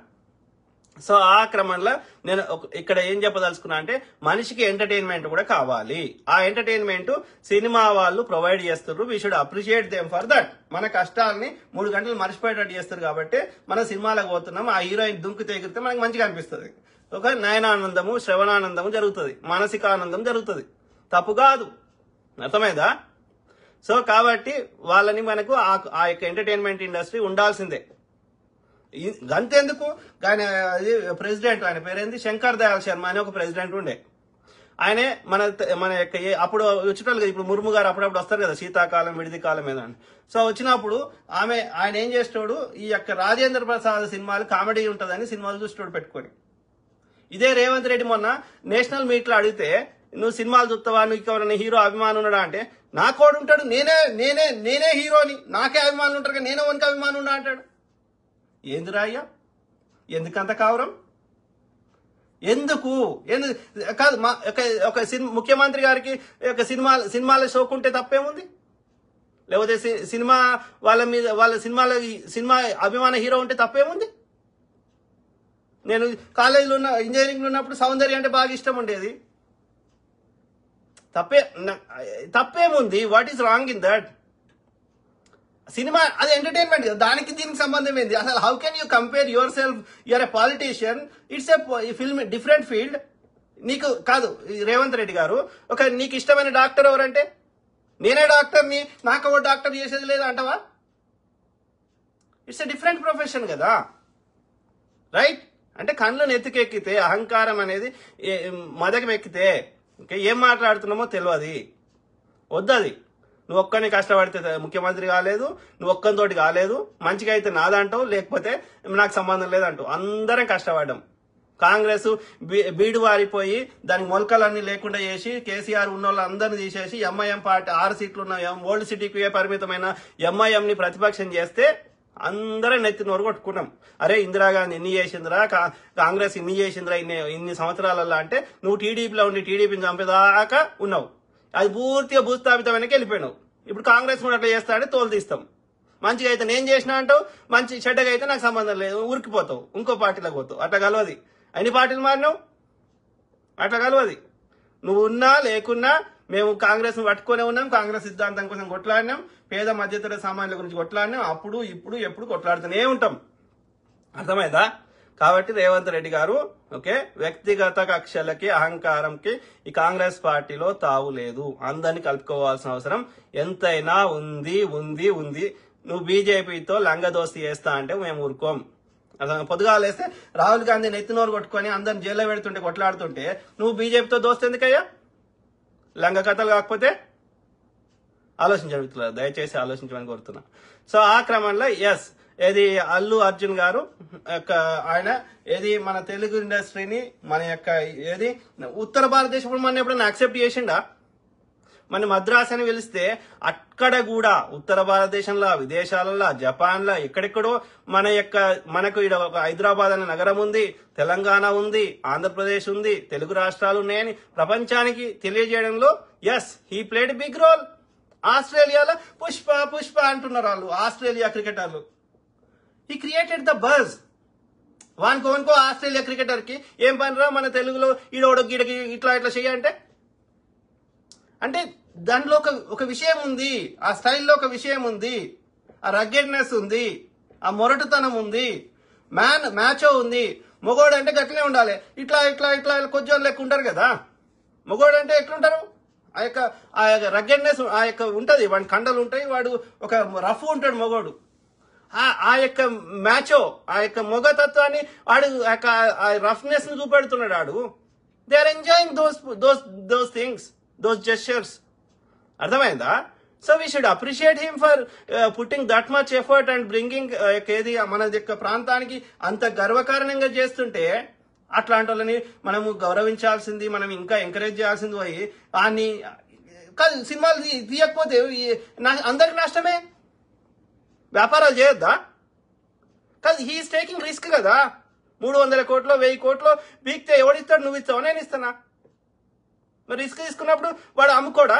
సో ఆ క్రమంలో నేను ఇక్కడ ఏం చెప్పదలుచుకున్నా అంటే, మనిషికి ఎంటర్టైన్మెంట్ కూడా కావాలి. ఆ ఎంటర్టైన్మెంట్ సినిమా వాళ్ళు ప్రొవైడ్ చేస్తారు. We should appreciate them for that. మన కష్టాలని 3 గంటలు మర్చిపోయేటట్టు చేస్తారు కాబట్టి మనం సినిమాలకు పోతున్నాం. ఆ హీరోయిన్ దుంకు తెగితే మనకు మంచిగా అనిపిస్తుంది. ఒక నయనానందము, శ్రవణానందము జరుగుతుంది, మానసిక ఆనందం జరుగుతుంది. తప్పు కాదు. అర్థమైందా? సో కాబట్టి వాళ్ళని మనకు ఆ యొక్క ఎంటర్టైన్మెంట్ ఇండస్ట్రీ ఉండాల్సిందే. గంతెందుకు, కానీ అది ప్రెసిడెంట్, ఆయన పేరేంది, శంకర్ దయాళ్ శర్మ అని ఒక ప్రెసిడెంట్ ఉండే. ఆయనే మన యొక్క అప్పుడు వచ్చేటోళ్ళు, ఇప్పుడు ముర్ము గారు అప్పుడప్పుడు వస్తారు కదా శీతాకాలం విడిది కాలం మీద. సో వచ్చినప్పుడు ఆయన ఏం చేస్తాడు, ఈ యొక్క రాజేంద్ర ప్రసాద్ సినిమాలు కామెడీ ఉంటుందని సినిమాలు చూసేటోడు పెట్టుకొని. ఇదే రేవంత్ రెడ్డి మొన్న నేషనల్ మీట్ లో అడిగితే, నువ్వు సినిమాలు చూస్తావా, నువ్వు ఎవరైనా హీరో అభిమానం ఉన్నాడా అంటే, నాకోడు ఉంటాడు, నేనే హీరోని, నాకే అభిమానులు ఉంటారు కానీ నేనే వనికి అభిమానం ఉన్నా అంటాడు. ఏందిరా అయ్యా, ఎందుకంత కావరం? ఎందుకు కాదు ఒక ముఖ్యమంత్రి గారికి ఒక సినిమాల షోకుంటే తప్పేముంది? లేకపోతే సినిమా వాళ్ళ మీద వాళ్ళ సినిమా అభిమాన హీరో ఉంటే తప్పేముంది? నేను కాలేజీలో ఇంజనీరింగ్లో ఉన్నప్పుడు సౌందర్య అంటే బాగా ఇష్టం ఉండేది. తప్పేముంది? What is wrong in that? Cinema అది ఎంటర్టైన్మెంట్ కదా, దానికి దీనికి సంబంధం ఏంది అసలు? How can you compare yourself? You are a politician, it's a film different field. నీకు కాదు రేవంత్ రెడ్డి గారు, నీకు ఇష్టమైన డాక్టర్ ఎవరంటే నేనే డాక్టర్ని, నాకు ఒక డాక్టర్ చేసేది లేదా అంటావా? ఇట్స్ ఎ డిఫరెంట్ ప్రొఫెషన్ కదా, రైట్? అంటే కళ్ళు నెత్తికెక్కితే అహంకారం అనేది మదకం ఎక్కితే ఏం మాట్లాడుతున్నామో తెలియదు. వద్దది. నువ్వు ఒక్కని కష్టపడితే ముఖ్యమంత్రి కాలేదు, నువ్వు ఒక్కనితోటి కాలేదు. మంచిగా అయితే నాదంటావు, లేకపోతే నాకు సంబంధం లేదంటావు. అందరం కష్టపడ్డాం. కాంగ్రెస్ బీడు వారిపోయి దానికి మొలకలన్నీ లేకుండా చేసి కేసీఆర్ ఉన్న వాళ్ళందరినీ తీసేసి ఎంఐఎం పార్టీ 6 సీట్లు ఉన్న ఓల్డ్ సిటీకి పరిమితమైన ఎంఐఎంని ప్రతిపక్షం చేస్తే అందరం నెత్తి నోరు కొట్టుకున్నాం. అరే ఇందిరాగాంధీ ఇన్ని చేసిందిరా, కాంగ్రెస్ ఇన్ని చేసిందిరా ఇన్ని సంవత్సరాలలో అంటే నువ్వు టీడీపీలో ఉండి టీడీపీని చంపేదాకా ఉన్నావు. అది పూర్తిగా భూస్థాపితమైనకి వెళ్ళిపోయినావు. ఇప్పుడు కాంగ్రెస్ కూడా అట్లా చేస్తాడే తోలు తీస్తాం. మంచిగా అయితే నేను చేసినా అంటావు, మంచి చెడ్డగా అయితే నాకు సంబంధం లేదు, ఉరికిపోతావు, ఇంకో పార్టీలోకి పోతావు. అట్లా కలవది. అన్ని పార్టీలు మారినావు, అట్లా కలవది. నువ్వు ఉన్నా లేకున్నా మేము కాంగ్రెస్ పట్టుకునే ఉన్నాం, కాంగ్రెస్ సిద్ధాంతం కోసం కొట్లాడినాం, పేద మధ్యతరగతి సామాన్యుల గురించి కొట్లాడినాం, అప్పుడు ఇప్పుడు ఎప్పుడు కొట్లాడుతూనే ఉంటాం. అర్థమైందా? కాబట్టి రేవంత్ రెడ్డి గారు వ్యక్తిగత కక్షలకి అహంకారంకి ఈ కాంగ్రెస్ పార్టీలో తావు లేదు. అందరినీ కలుపుకోవాల్సిన అవసరం ఎంతైనా ఉంది ఉంది ఉంది. నువ్వు బీజేపీతో లంగదోస్తి చేస్తా అంటే మేము ఊరుకోం. పొద్దుగాలేస్తే రాహుల్ గాంధీ నెత్తినోరు కొట్టుకొని అందరిని జైల్లో పెడుతుంటే కొట్లాడుతుంటే నువ్వు బీజేపీతో దోస్తు ఎందుకయ్యా? లంగ కథలు కాకపోతే ఆలోచించబడుతున్నారు. దయచేసి ఆలోచించమని కోరుతున్నా. సో ఆ క్రమంలో ఏది అల్లు అర్జున్ గారు ఆయన మన తెలుగు ఇండస్ట్రీని మన ఉత్తర భారతదేశం మన ఎప్పుడైనా యాక్సెప్ట్ చేసిండా? మన మద్రాస్ అని పిలిస్తే అక్కడ కూడా ఉత్తర భారతదేశంలో, విదేశాలలో, జపాన్లో ఎక్కడెక్కడో మనకు ఇక్కడ ఒక హైదరాబాద్ అనే నగరం ఉంది, తెలంగాణ ఉంది, ఆంధ్రప్రదేశ్ ఉంది, తెలుగు రాష్ట్రాలు ఉన్నాయని ప్రపంచానికి తెలియజేయడంలో హీ ప్లేడ్ బిగ్ రోల్. ఆస్ట్రేలియాలో పుష్ప పుష్ప అంటున్నారు వాళ్ళు, ఆస్ట్రేలియా క్రికెటర్లు. He created the buzz. వానికో ఆస్ట్రేలియా క్రికెటర్ కి ఏం పనిరా మన తెలుగులో ఈడోడ గీడకి ఇట్లా ఇట్లా చెయ్యంటే? అంటే దాంట్లో ఒక విషయం ఉంది, ఆ స్టైల్లో ఒక విషయం ఉంది, ఆ రగ్గెడ్నెస్ ఉంది, ఆ మొరటుతనం ఉంది, మ్యాచో ఉంది. మొగోడు అంటే గట్లనే ఉండాలి, ఇట్లా ఇట్లా ఇట్లా కొంచెం లెక్క ఉంటారు కదా. మొగోడు అంటే ఎట్లుంటారు? ఆ యొక్క రగ్గెడ్నెస్ ఉంటది, వాడి కండలు ఉంటాయి, వాడు ఒక రఫ్ ఉంటాడు మొగోడు. ఆ యొక్క మ్యాచో, ఆ యొక్క మొగతత్వాన్ని వాడు రఫ్నెస్ ని చూపెడుతున్నాడు. వాడు they are enjoying those things, those gestures. అర్థమైందా? So we should appreciate him for putting that much effort and bringing మన యొక్క ప్రాంతానికి అంత గర్వకారణంగా చేస్తుంటే అట్లాంటి వాళ్ళని మనము గౌరవించాల్సింది, మనం ఇంకా ఎంకరేజ్ చేయాల్సింది పోయి అని కాదు. సినిమాలు తీయకపోతే అందరికి నష్టమే. వ్యాపారాలు చేయొద్దా? కాదు, హీఈస్ టేకింగ్ రిస్క్ కదా. 300 కోట్లు 1000 కోట్లు పీక్తే ఎవడిస్తాడు? నువ్వు ఇస్తావు, నేను ఇస్తానా? మరి రిస్క్ తీసుకున్నప్పుడు వాడు అమ్ముకోడా?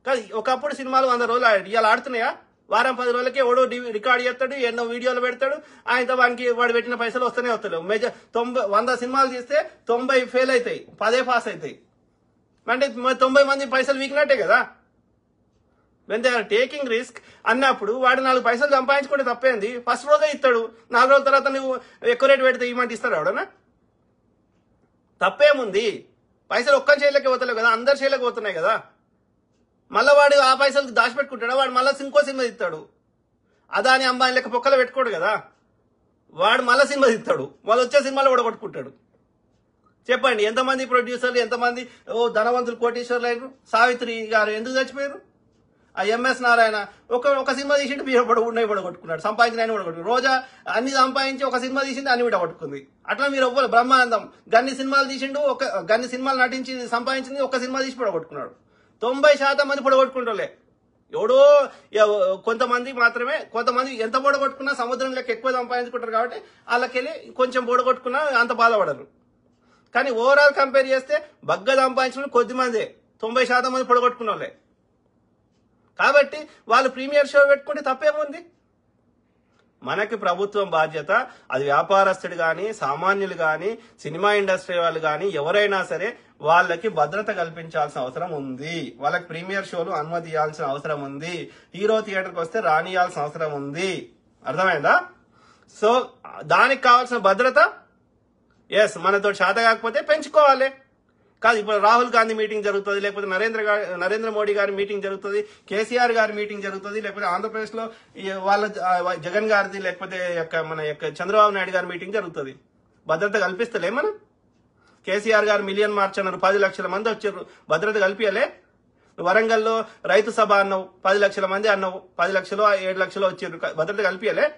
కాదు, ఒకప్పుడు సినిమాలు 100 రోజులు ఇవాళ ఆడుతున్నాయా? వారం 10 రోజులకే ఎవడో రికార్డ్ చేస్తాడు, ఎన్నో వీడియోలు పెడతాడు, ఆయనతో వాడు పెట్టిన పైసలు వస్తూనే వస్తలేవు. 100 సినిమాలు తీస్తే 90 ఫెయిల్ అవుతాయి, 10 పాస్ అవుతాయి. అంటే 90 మంది పైసలు వీకినట్టే కదా. When they are taking risk అన్నప్పుడు వాడు 4 పైసలు సంపాదించుకుంటే తప్పేంది? ఫస్ట్ రోజే ఇస్తాడు, 4 రోజుల తర్వాత నువ్వు ఎక్కువ రేటు పెడితే ఇవ్వమంటే ఇస్తాడు ఎవడన్నా? తప్పేముంది? పైసలు ఒక్క చేయలేక పోతలేవు కదా, అందరి చేయలేక పోతున్నాయి కదా. మళ్ళీ వాడు ఆ పైసలు దాచిపెట్టుకుంటాడు, వాడు మళ్ళీ ఇంకో సినిమా తీస్తాడు. అదాని అంబానీ లెక్క పొక్కలు పెట్టుకోడు కదా, వాడు మళ్ళీ సినిమా తీస్తాడు, వాళ్ళు వచ్చే సినిమాలో కూడా కొట్టుకుంటాడు. చెప్పండి, ఎంతమంది ప్రొడ్యూసర్లు, ఎంతమంది ధనవంతులు కోటీశ్వర్లు అయినారు? సావిత్రి గారు ఎందుకు చచ్చిపోయారు? ఆ ఎంఎస్ నారాయణ ఒక సినిమా తీసిండు, మీరు ఉన్నాయి కూడా కొట్టుకున్నాడు, సంపాదించిన ఆయన కూడా కొట్టుకున్నాడు. రోజా అన్ని సంపాదించి ఒక సినిమా తీసింది, అన్ని కూడా కొట్టుకుంది. అట్లా మీరు ఎవ్వరు బ్రహ్మానందం గన్ని సినిమాలు తీసిండు, గన్ని సినిమాలు నటించి సంపాదించింది, ఒక సినిమా తీసి పొడగొట్టుకున్నాడు. 90% మంది పొడగొట్టుకుంటారులే. ఎవడో కొంతమంది మాత్రమే, కొంతమంది ఎంత పొడగొట్టుకున్నా సముద్రం లెక్క ఎక్కువ సంపాదించుకుంటారు కాబట్టి వాళ్ళకెళ్ళి కొంచెం పొడగొట్టుకున్నా అంత బాధపడరు. కానీ ఓవరాల్ కంపేర్ చేస్తే బగ్గ సంపాదించిన కొద్ది మందే, 90% మంది పొడగొట్టుకున్న వాళ్ళే. కాబట్టి వాళ్ళు ప్రీమియర్ షో పెట్టుకుంటే తప్పేముంది? మనకి ప్రభుత్వం బాధ్యత, అది వ్యాపారస్తుడు కానీ, సామాన్యులు కానీ, సినిమా ఇండస్ట్రీ వాళ్ళు కానీ, ఎవరైనా సరే వాళ్ళకి భద్రత కల్పించాల్సిన అవసరం ఉంది. వాళ్ళకి ప్రీమియర్ షోలు అనుమతి ఇవ్వాల్సిన అవసరం ఉంది. హీరో థియేటర్కి వస్తే రానియాల్సిన అవసరం ఉంది. అర్థమైందా? సో దానికి కావాల్సిన భద్రత ఎస్ మనతో చేత కాకపోతే పెంచుకోవాలి. కాదు ఇప్పుడు రాహుల్ గాంధీ మీటింగ్ జరుగుతుంది, లేకపోతే నరేంద్ర మోడీ గారి మీటింగ్ జరుగుతుంది, కేసీఆర్ గారి మీటింగ్ జరుగుతుంది, లేకపోతే ఆంధ్రప్రదేశ్ లో వాళ్ళ జగన్ గారిది, లేకపోతే మన చంద్రబాబు నాయుడు గారి మీటింగ్ జరుగుతుంది. భద్రత కల్పిస్తలే మనం? కేసీఆర్ గారు మిలియన్ మార్చ్ అన్నారు, 10 లక్షల మంది వచ్చారు, భద్రత కల్పియలే? వరంగల్లో రైతు సభ అన్నావు, 10 లక్షల మంది అన్నావు, 10 లక్షలు 7 లక్షలు వచ్చారు, భద్రత కల్పియలే?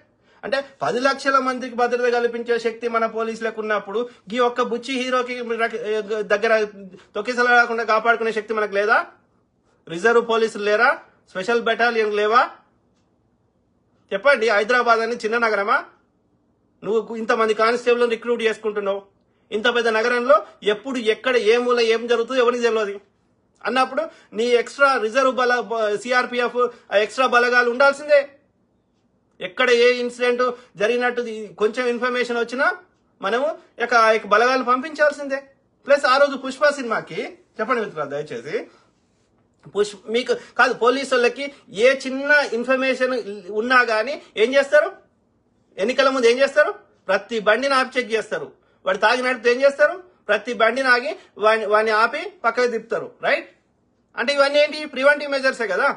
అంటే 10 లక్షల మందికి భద్రత కల్పించే శక్తి మన పోలీసులకు ఉన్నప్పుడు ఈ ఒక్క బుచ్చి హీరోకి దగ్గర తొక్కిసలాడకుండా కాపాడుకునే శక్తి మనకు లేదా? రిజర్వ్ పోలీసులు లేరా? స్పెషల్ బెటాలియన్ లేవా? చెప్పండి. హైదరాబాద్ అని చిన్న నగరమా? నువ్వు ఇంతమంది కానిస్టేబుల్ రిక్రూట్ చేసుకుంటున్నావు. ఇంత పెద్ద నగరంలో ఎప్పుడు ఎక్కడ ఏ మూల ఏం జరుగుతుందో ఎవరికి తెలియదు అన్నప్పుడు నీ ఎక్స్ట్రా రిజర్వ్ సిఆర్పిఎఫ్ ఎక్స్ట్రా బలగాలు ఉండాల్సిందే. ఎక్కడ ఏ ఇన్సిడెంట్ జరిగినట్టు కొంచెం ఇన్ఫర్మేషన్ వచ్చినా మనము బలగాలు పంపించాల్సిందే. ప్లస్ ఆ రోజు పుష్ప సినిమాకి చెప్పండి మిత్రులు దయచేసి, మీకు కాదు పోలీసు వాళ్ళకి ఏ చిన్న ఇన్ఫర్మేషన్ ఉన్నా గానీ ఏం చేస్తారు? ఎన్నికల ముందు ఏం చేస్తారు? ప్రతి బండిని ఆపి చెక్ చేస్తారు. వాడు తాగినట్టు ఏం చేస్తారు? ప్రతి బండిని ఆగి వాడిని ఆపి పక్కకు తిప్పుతారు. రైట్? అంటే ఇవన్నీ ఏంటి? ప్రివెంటివ్ మెజర్సే కదా,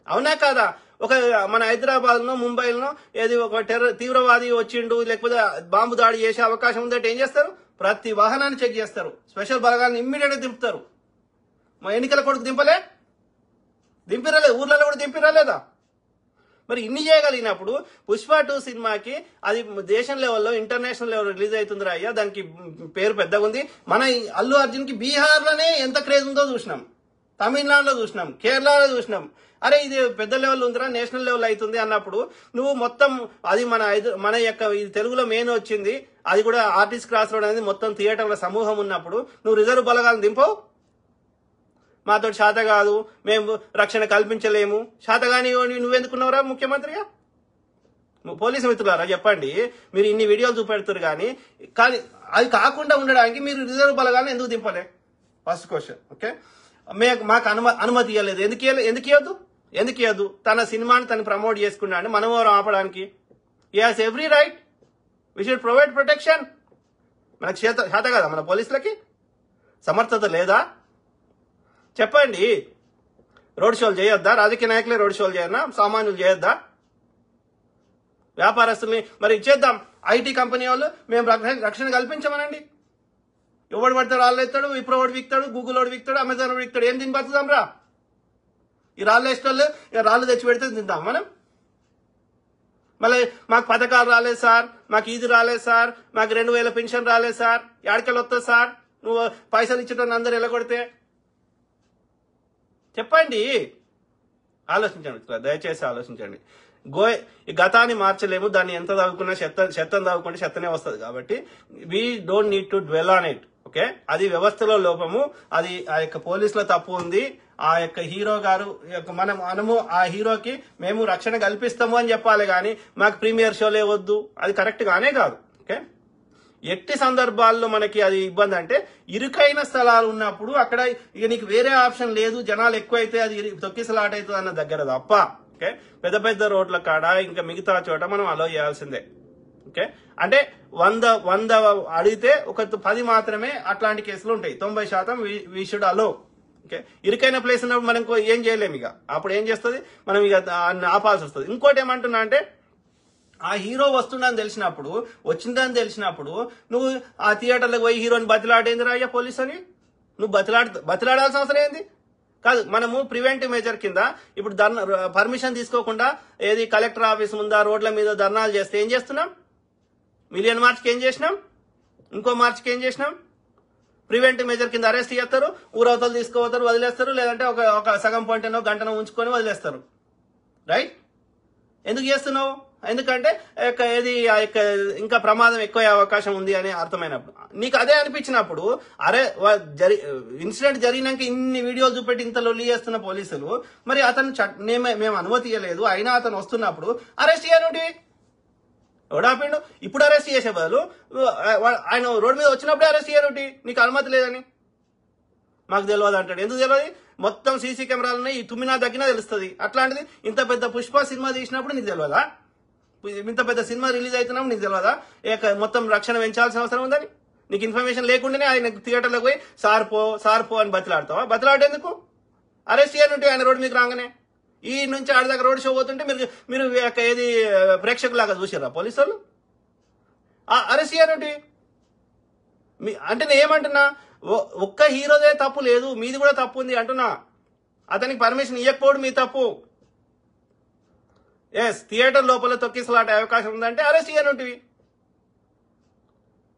అవునా కాదా? ఒక మన హైదరాబాద్ లో ముంబైలో ఏది ఒక తీవ్రవాది వచ్చిండు, లేకపోతే బాంబు దాడి చేసే అవకాశం ఉందంటే ఏం చేస్తారు? ప్రతి వాహనాన్ని చెక్ చేస్తారు, స్పెషల్ బలగాలను ఇమ్మీడియట్ గా దింపుతారు. మా ఎన్నికల కొడుకు దింపిరలేదు, ఊర్లలో కూడా దింపిరలేదా? మరి ఇన్ని చేయగలిగినప్పుడు పుష్ప 2 సినిమాకి అది దేశం లెవెల్లో ఇంటర్నేషనల్ లెవెల్ రిలీజ్ అవుతుందిరా అయ్యా, దానికి పేరు పెద్దగా ఉంది. మన అల్లు అర్జున్ కి బీహార్ లోనే ఎంత క్రేజ్ ఉందో చూసినాం, తమిళనాడులో చూసినాం, కేరళలో చూసినాం. అరే ఇది పెద్ద లెవెల్ ఉందిరా, నేషనల్ లెవెల్ అవుతుంది అన్నప్పుడు నువ్వు మొత్తం అది మన ఇది తెలుగులో మెయిన్ వచ్చింది, అది కూడా ఆర్టిస్ట్ క్రాస్ రోడ్ అనేది మొత్తం థియేటర్ల సమూహం ఉన్నప్పుడు నువ్వు రిజర్వ్ బలగాలను దింపవు. మాతో శాత కాదు, మేము రక్షణ కల్పించలేము, శాతగాని నువ్వెందుకున్నావురా ముఖ్యమంత్రిగా? పోలీసు మిత్రులారా చెప్పండి, మీరు ఇన్ని వీడియోలు చూపెడుతున్నారు కానీ అది కాకుండా ఉండడానికి మీరు రిజర్వ్ బలగాలను ఎందుకు దింపలే? First question. ఓకే, మాకు అనుమతి ఇవ్వలేదు. ఎందుకు ఇవ్వదు? తన సినిమాని తను ప్రమోట్ చేసుకున్నాడు, మనం ఎవరు ఆపడానికి? He has every right. We should provide protection. మనకు శాత కదా? మన పోలీసులకి సమర్థత లేదా? చెప్పండి. రోడ్ షోలు చేయొద్దా? రాజకీయ నాయకులే రోడ్ షోలు చేయన్నా? సామాన్యులు చేయొద్దా? వ్యాపారస్తుల్ని మరి ఇచ్చేద్దాం. ఐటీ కంపెనీ వాళ్ళు మేము రక్షణ కల్పించమనండి. ఎవడు పడతాడు రాళ్ళు ఎత్తాడు, విప్రో వాడు విక్తాడు, గూగుల్ వాడు విక్తాడు, అమెజాన్ వాడు విక్తాడు. ఏం తిని బతుకుదాం రా? ఈ రాళ్ళు వేసేటోళ్ళు రాళ్ళు తెచ్చి పెడితే తిందాం మనం. మళ్ళీ మాకు పథకాలు రాలేదు సార్, మాకు ఇది రాలేదు సార్, మాకు 2000 పెన్షన్ రాలేదు సార్, ఎక్కడికెళ్ళి వస్తుంది సార్ నువ్వు పైసలు ఇచ్చేటోని అందరు ఎలగొడితే? చెప్పండి, ఆలోచించండి, దయచేసి ఆలోచించండి. ఈ గతాన్ని మార్చలేము, దాన్ని ఎంత తవ్వుకున్నా చెత్తను తవ్వుకుంటే చెత్తనే వస్తుంది. కాబట్టి we don't need to dwell on it. Okay, అది వ్యవస్థలో లోపము, అది ఆ యొక్క పోలీసుల తప్పు ఉంది. ఆ యొక్క హీరో గారు మనము ఆ హీరోకి మేము రక్షణ కల్పిస్తాము అని చెప్పాలి కానీ మాకు ప్రీమియర్ షోలే వద్దు, అది కరెక్ట్ గానే కాదు. ఓకే, ఎట్టి సందర్భాల్లో మనకి అది ఇబ్బంది అంటే ఇరుకైన స్థలాలు ఉన్నప్పుడు అక్కడ ఇక నీకు వేరే ఆప్షన్ లేదు, జనాలు ఎక్కువైతే అది తొక్కిసలాట అవుతుంది అన్న దగ్గర తప్ప. ఓకే, పెద్ద పెద్ద రోడ్ల కాడ ఇంకా మిగతా చోట మనం అలో చేయాల్సిందే. ఓకే, అంటే 100 అడిగితే ఒక 10 మాత్రమే అట్లాంటి కేసులు ఉంటాయి. 90% వీ షుడ్ అలో. ఓకే, ఇరుకైన ప్లేస్ ఉన్నప్పుడు మనం ఏం చేయలేము. ఇక అప్పుడు ఏం చేస్తుంది, మనం ఇక ఆపాల్సి వస్తుంది. ఇంకోటి ఏమంటున్నా అంటే ఆ హీరో వస్తుండని తెలిసినప్పుడు, వచ్చిందని తెలిసినప్పుడు నువ్వు ఆ థియేటర్లకు పోయి హీరోని బతిలాడేందిరా అయ్యా పోలీసు అని? నువ్వు బతిలాడాల్సిన అవసరం ఏంది? కాదు, మనము ప్రివెంటివ్ మెజర్ కింద ఇప్పుడు పర్మిషన్ తీసుకోకుండా ఏది కలెక్టర్ ఆఫీస్ ముందా రోడ్ల మీద ధర్నాలు చేస్తే ఏం చేస్తున్నాం? మిలియన్ మార్చ్కి ఏం చేసినాం? ఇంకో మార్చ్కి ఏం చేసినాం? ప్రివెంటివ్ మెజర్ కింద అరెస్ట్ చేస్తారు, ఊరవతలు తీసుకోపోతారు, వదిలేస్తారు, లేదంటే ఒక సగం పాయింట్ గంటనో ఉంచుకొని వదిలేస్తారు. రైట్? ఎందుకు చేస్తున్నావు? ఎందుకంటే ఏది ఇంకా ప్రమాదం ఎక్కువ అవకాశం ఉంది అని అర్థమైనప్పుడు, నీకు అదే అనిపించినప్పుడు, అరే ఇన్సిడెంట్ జరిగినాక ఇన్ని వీడియోలు చూపెట్టి ఇంత లొల్లి చేస్తున్న పోలీసులు మరి అతను మేము అనుమతి ఇవ్వలేదు అయినా అతను వస్తున్నప్పుడు అరెస్ట్ చేయనుంటి ఎవడాపిండు. ఇప్పుడు అరెస్ట్ చేసే బదులు ఆయన రోడ్డు మీద వచ్చినప్పుడే అరెస్ట్ చేయనుంటి, నీకు అనుమతి లేదని. మాకు తెలియదు అంటాడు. ఎందుకు తెలియదు? మొత్తం సీసీ కెమెరాలని ఈ తుమ్మినా తగ్గినా తెలుస్తుంది. అట్లాంటిది ఇంత పెద్ద పుష్ప సినిమా తీసినప్పుడు నీకు తెలియదా? ఇంత పెద్ద సినిమా రిలీజ్ అవుతున్నప్పుడు నీకు తెలియదా మొత్తం రక్షణ పెంచాల్సిన అవసరం ఉందని? నీకు ఇన్ఫర్మేషన్ లేకుండానే ఆయన థియేటర్లోకి పోయి సార్ పో అని బతిలాడతావా? బతిలాడేందుకు? అరెస్ట్ చేయనుంటే ఆయన రోడ్డు మీకు రాగానే ఈ నుంచి ఆడి దగ్గర రోడ్ షో పోతుంటే మీరు ఏది ప్రేక్షకులాగా చూసారా పోలీసు వాళ్ళు? అరెస్ట్ చేయనుంటే అంటే నేను ఏమంటున్నా, ఒక్క హీరోదే తప్పు లేదు, మీది కూడా తప్పు ఉంది అంటున్నా. అతనికి పర్మిషన్ ఇవ్వకపోవడం మీ తప్పు. ఎస్, థియేటర్ లోపల తొక్కిసలాటే అవకాశం ఉందంటే అరెస్ట్ చేయనుంటివి.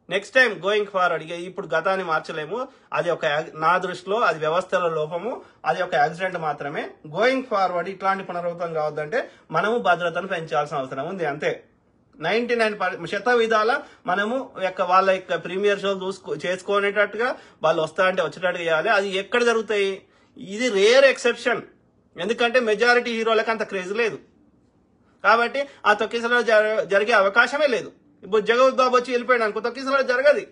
నెక్స్ట్ టైం గోయింగ్ ఫార్వర్డ్, ఇక ఇప్పుడు గతాన్ని మార్చలేము, అది ఒక నా దృష్టిలో అది వ్యవస్థల లోపము, అది ఒక యాక్సిడెంట్ మాత్రమే. గోయింగ్ ఫార్వర్డ్ ఇట్లాంటి పునరావృతం కావద్దంటే మనము భద్రతను పెంచాల్సిన అవసరం ఉంది, అంతే. 99% విధాల మనము వాళ్ళ యొక్క ప్రీమియర్ షోలు చేసుకునేటట్టుగా వాళ్ళు వస్తా అంటే వచ్చేటట్టుగా చేయాలి. అది ఎక్కడ జరుగుతాయి? ఇది రేర్ ఎక్సెప్షన్, ఎందుకంటే మెజారిటీ హీరోలకు అంత క్రేజ్ లేదు కాబట్టి ఆ తొక్కిసలాట జరిగే అవకాశమే లేదు. ఇప్పుడు జగత్ బాబు వచ్చి వెళ్ళిపోయాడు అనుకో, తొక్కిసలాట జరగదు.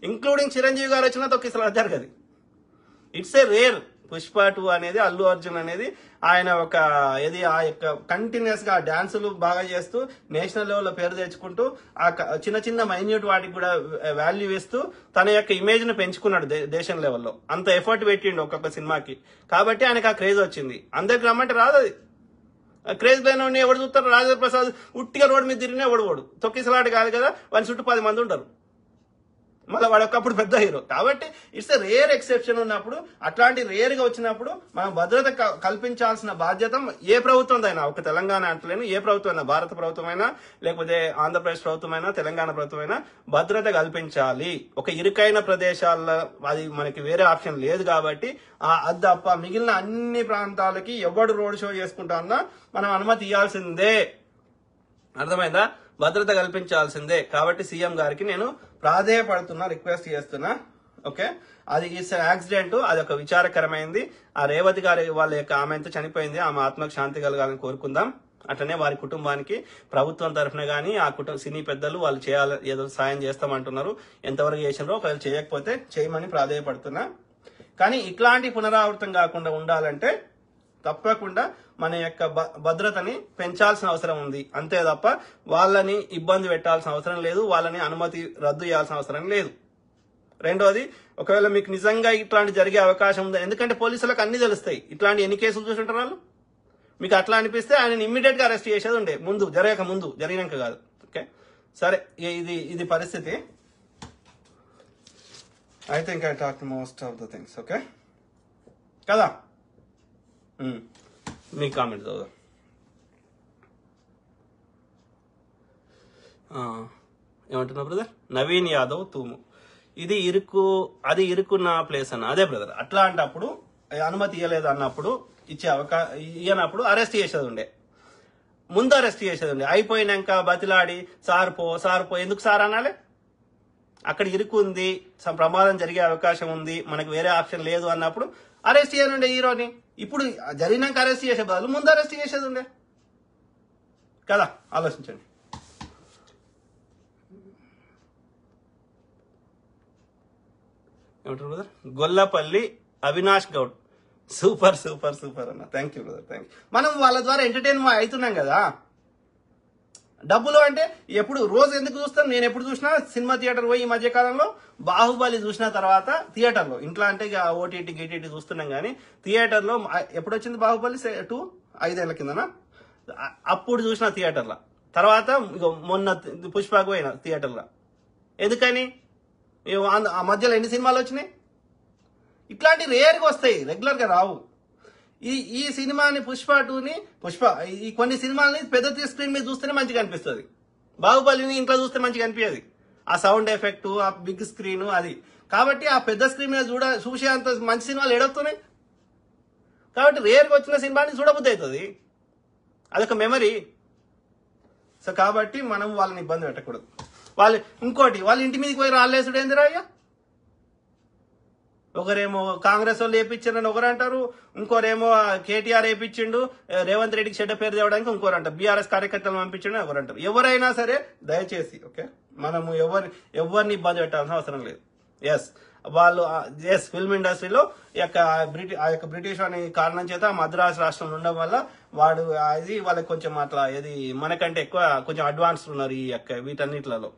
ఇంక్లూడింగ్ చిరంజీవి గారు వచ్చినా తొక్కిసలాట జరగదు. It's a rare. పుష్ప 2 అనేది అల్లు అర్జున్ అనేది ఆయన ఒక ఆ యొక్క కంటిన్యూస్ గా డాన్సులు బాగా చేస్తూ నేషనల్ లెవెల్లో పేరు తెచ్చుకుంటూ ఆ చిన్న చిన్న మైన్యూట్ వాటికి కూడా వాల్యూ ఇస్తూ తన యొక్క ఇమేజ్ ను పెంచుకున్నాడు దేశం లెవెల్లో. అంత ఎఫర్ట్ పెట్టిండు ఒక్కొక్క సినిమాకి, కాబట్టి ఆయనకు ఆ క్రేజ్ వచ్చింది. అందరికి రమ్మంటే రాదు అది. క్రేజ్ లేని ఎవడు చూస్తారు? రాజేంద్ర ప్రసాద్ ఉట్టిగా రోడ్డు మీద తిరిగినా ఎవడు తొక్కిసలాట కాదు కదా, వాని చుట్టూ 10 మంది ఉంటారు. మళ్ళీ వాడు ఒకప్పుడు పెద్ద హీరో. కాబట్టి ఇట్స్ ఎ రేర్ ఎక్సెప్షన్ ఉన్నప్పుడు, అట్లాంటి రేర్ గా వచ్చినప్పుడు మనం భద్రత కల్పించాల్సిన బాధ్యత ఏ ప్రభుత్వం, ఒక తెలంగాణ అంటలేను, ఏ ప్రభుత్వం, భారత ప్రభుత్వమైనా లేకపోతే ఆంధ్రప్రదేశ్ ప్రభుత్వమైనా తెలంగాణ ప్రభుత్వమైనా భద్రత కల్పించాలి. ఒక ఇరుకైన ప్రదేశాల్లో అది మనకి వేరే ఆప్షన్ లేదు కాబట్టి అది తప్ప మిగిలిన అన్ని ప్రాంతాలకి ఎవడు రోడ్ షో చేసుకుంటా ఉన్నా మనం అనుమతి ఇవ్వాల్సిందే. అర్థమైందా? భద్రత కల్పించాల్సిందే. కాబట్టి సీఎం గారికి నేను ప్రాధేయపడుతున్నా, రిక్వెస్ట్ చేస్తున్నా. ఓకే, అది ఇట్స్ యాక్సిడెంట్, అది ఒక విచారకరమైంది. ఆ రేవతి గారి వాళ్ళ యొక్క ఆమెతో చనిపోయింది, ఆమె ఆత్మకు శాంతి కలగాలని కోరుకుందాం. అట్లనే వారి కుటుంబానికి ప్రభుత్వం తరఫున గానీ ఆ సినీ పెద్దలు వాళ్ళు చేయాలి, ఏదో సాయం చేస్తామంటున్నారు. ఎంతవరకు చేసినారో ఒకవేళ చేయకపోతే చేయమని ప్రాధేయపడుతున్నా. కానీ ఇట్లాంటి పునరావృతం కాకుండా ఉండాలంటే తప్పకుండా మన యొక్క భద్రతని పెంచాల్సిన అవసరం ఉంది, అంతే తప్ప వాళ్ళని ఇబ్బంది పెట్టాల్సిన అవసరం లేదు, వాళ్ళని అనుమతి రద్దు చేయాల్సిన అవసరం లేదు. రెండోది, ఒకవేళ మీకు నిజంగా ఇట్లాంటి జరిగే అవకాశం ఉంది, ఎందుకంటే పోలీసులకు అన్ని తెలుస్తాయి, ఇట్లాంటి ఎన్ని కేసులు చూసుంటారు వాళ్ళు. మీకు అట్లా అనిపిస్తే ఆయన ఇమ్మీడియట్ గా అరెస్ట్ చేసేది ఉండే, జరగక ముందు, జరిగినాక కాదు. ఓకే, సరే, ఇది పరిస్థితి. I think I talk most of the things. Okay కదా, మీ కామెంట్ చదువు. ఏమంటున్నా బ్రదర్? నవీన్ యాదవ్ తూము, ఇది అది ఇరుకున్న ప్లేస్ అన్న. అదే బ్రదర్, అట్లాంటప్పుడు అనుమతి ఇవ్వలేదు అన్నప్పుడు ఇయ్యనప్పుడు అరెస్ట్ చేసేది ఉండే, ముందు అరెస్ట్ చేసేది ఉండే. అయిపోయినాక బతిలాడి సార్ పో ఎందుకు సార్ అనాలి? అక్కడ ఇరుకుంది, ప్రమాదం జరిగే అవకాశం ఉంది, మనకు వేరే ఆప్షన్ లేదు అన్నప్పుడు అరెస్ట్ చేయనుండే హీరోని. ఇప్పుడు జరిగినాక అరెస్ట్ చేసే బదులు ముందు అరెస్ట్ చేసేది ఉండే కదా, ఆలోచించండి. ఏమంటారు brother? Gollapalli Avinash Goud, super super super అన్న. Thank you brother, thank you. మనం వాళ్ళ ద్వారా ఎంటర్టైన్ అవుతున్నాం కదా. డబ్బులు అంటే ఎప్పుడు రోజు ఎందుకు చూస్తాం? నేను ఎప్పుడు చూసినా సినిమా థియేటర్ పోయి ఈ మధ్య కాలంలో బాహుబలి చూసిన తర్వాత థియేటర్లో, ఇంట్లో అంటే ఇక ఓటీటీ గీటీటీ చూస్తున్నాం కానీ థియేటర్లో ఎప్పుడు వచ్చింది బాహుబలి 2 5 ఏళ్ల కిందనా, అప్పుడు చూసిన థియేటర్లో. తర్వాత మొన్న పుష్పకు పోయిన థియేటర్లో. ఎందుకని? ఆ మధ్యలో ఎన్ని సినిమాలు వచ్చినాయి? ఇట్లాంటి రేర్గా వస్తాయి, రెగ్యులర్ గా రావు. ఈ సినిమాని పుష్ప 2ని ఈ కొన్ని సినిమాలని పెద్ద స్క్రీన్ మీద చూస్తేనే మంచిగా అనిపిస్తుంది. బాహుబలిని ఇంట్లో చూస్తే మంచిగా అనిపించదు, ఆ సౌండ్ ఎఫెక్ట్, ఆ బిగ్ స్క్రీన్ అది. కాబట్టి ఆ పెద్ద స్క్రీన్ మీద చూసే అంత మంచి సినిమాలు ఏడవుతున్నాయి. కాబట్టి రేర్గా వచ్చిన సినిమాని చూడబుద్ధి అవుతుంది, అదొక మెమరీ. సో కాబట్టి మనం వాళ్ళని ఇబ్బంది పెట్టకూడదు. ఇంకోటి వాళ్ళ ఇంటి మీదకి పోయి రాళ్ళేసుడు ఏందిరా అయ్యా? ఒకరేమో కాంగ్రెస్ వాళ్ళు వేయించారని ఒకరు అంటారు, ఇంకోరేమో కేటీఆర్ వేయించిండు రేవంత్ రెడ్డికి చెడ్డ పేరు తేవడానికి ఇంకోరు అంటారు, బీఆర్ఎస్ కార్యకర్తలు పంపించండి ఒకరు అంటారు. ఎవరైనా సరే దయచేసి ఓకే, మనము ఎవరిని ఇబ్బంది పెట్టాల్సిన అవసరం లేదు. ఫిల్మ్ ఇండస్ట్రీలో ఆ యొక్క బ్రిటిష్ అనే కారణం చేత మద్రాసు రాష్ట్రం ఉండడం వల్ల వాళ్ళకి కొంచెం అట్లా మనకంటే ఎక్కువ కొంచెం అడ్వాన్స్ ఉన్నారు ఈ యొక్క వీటన్నిట్లలో.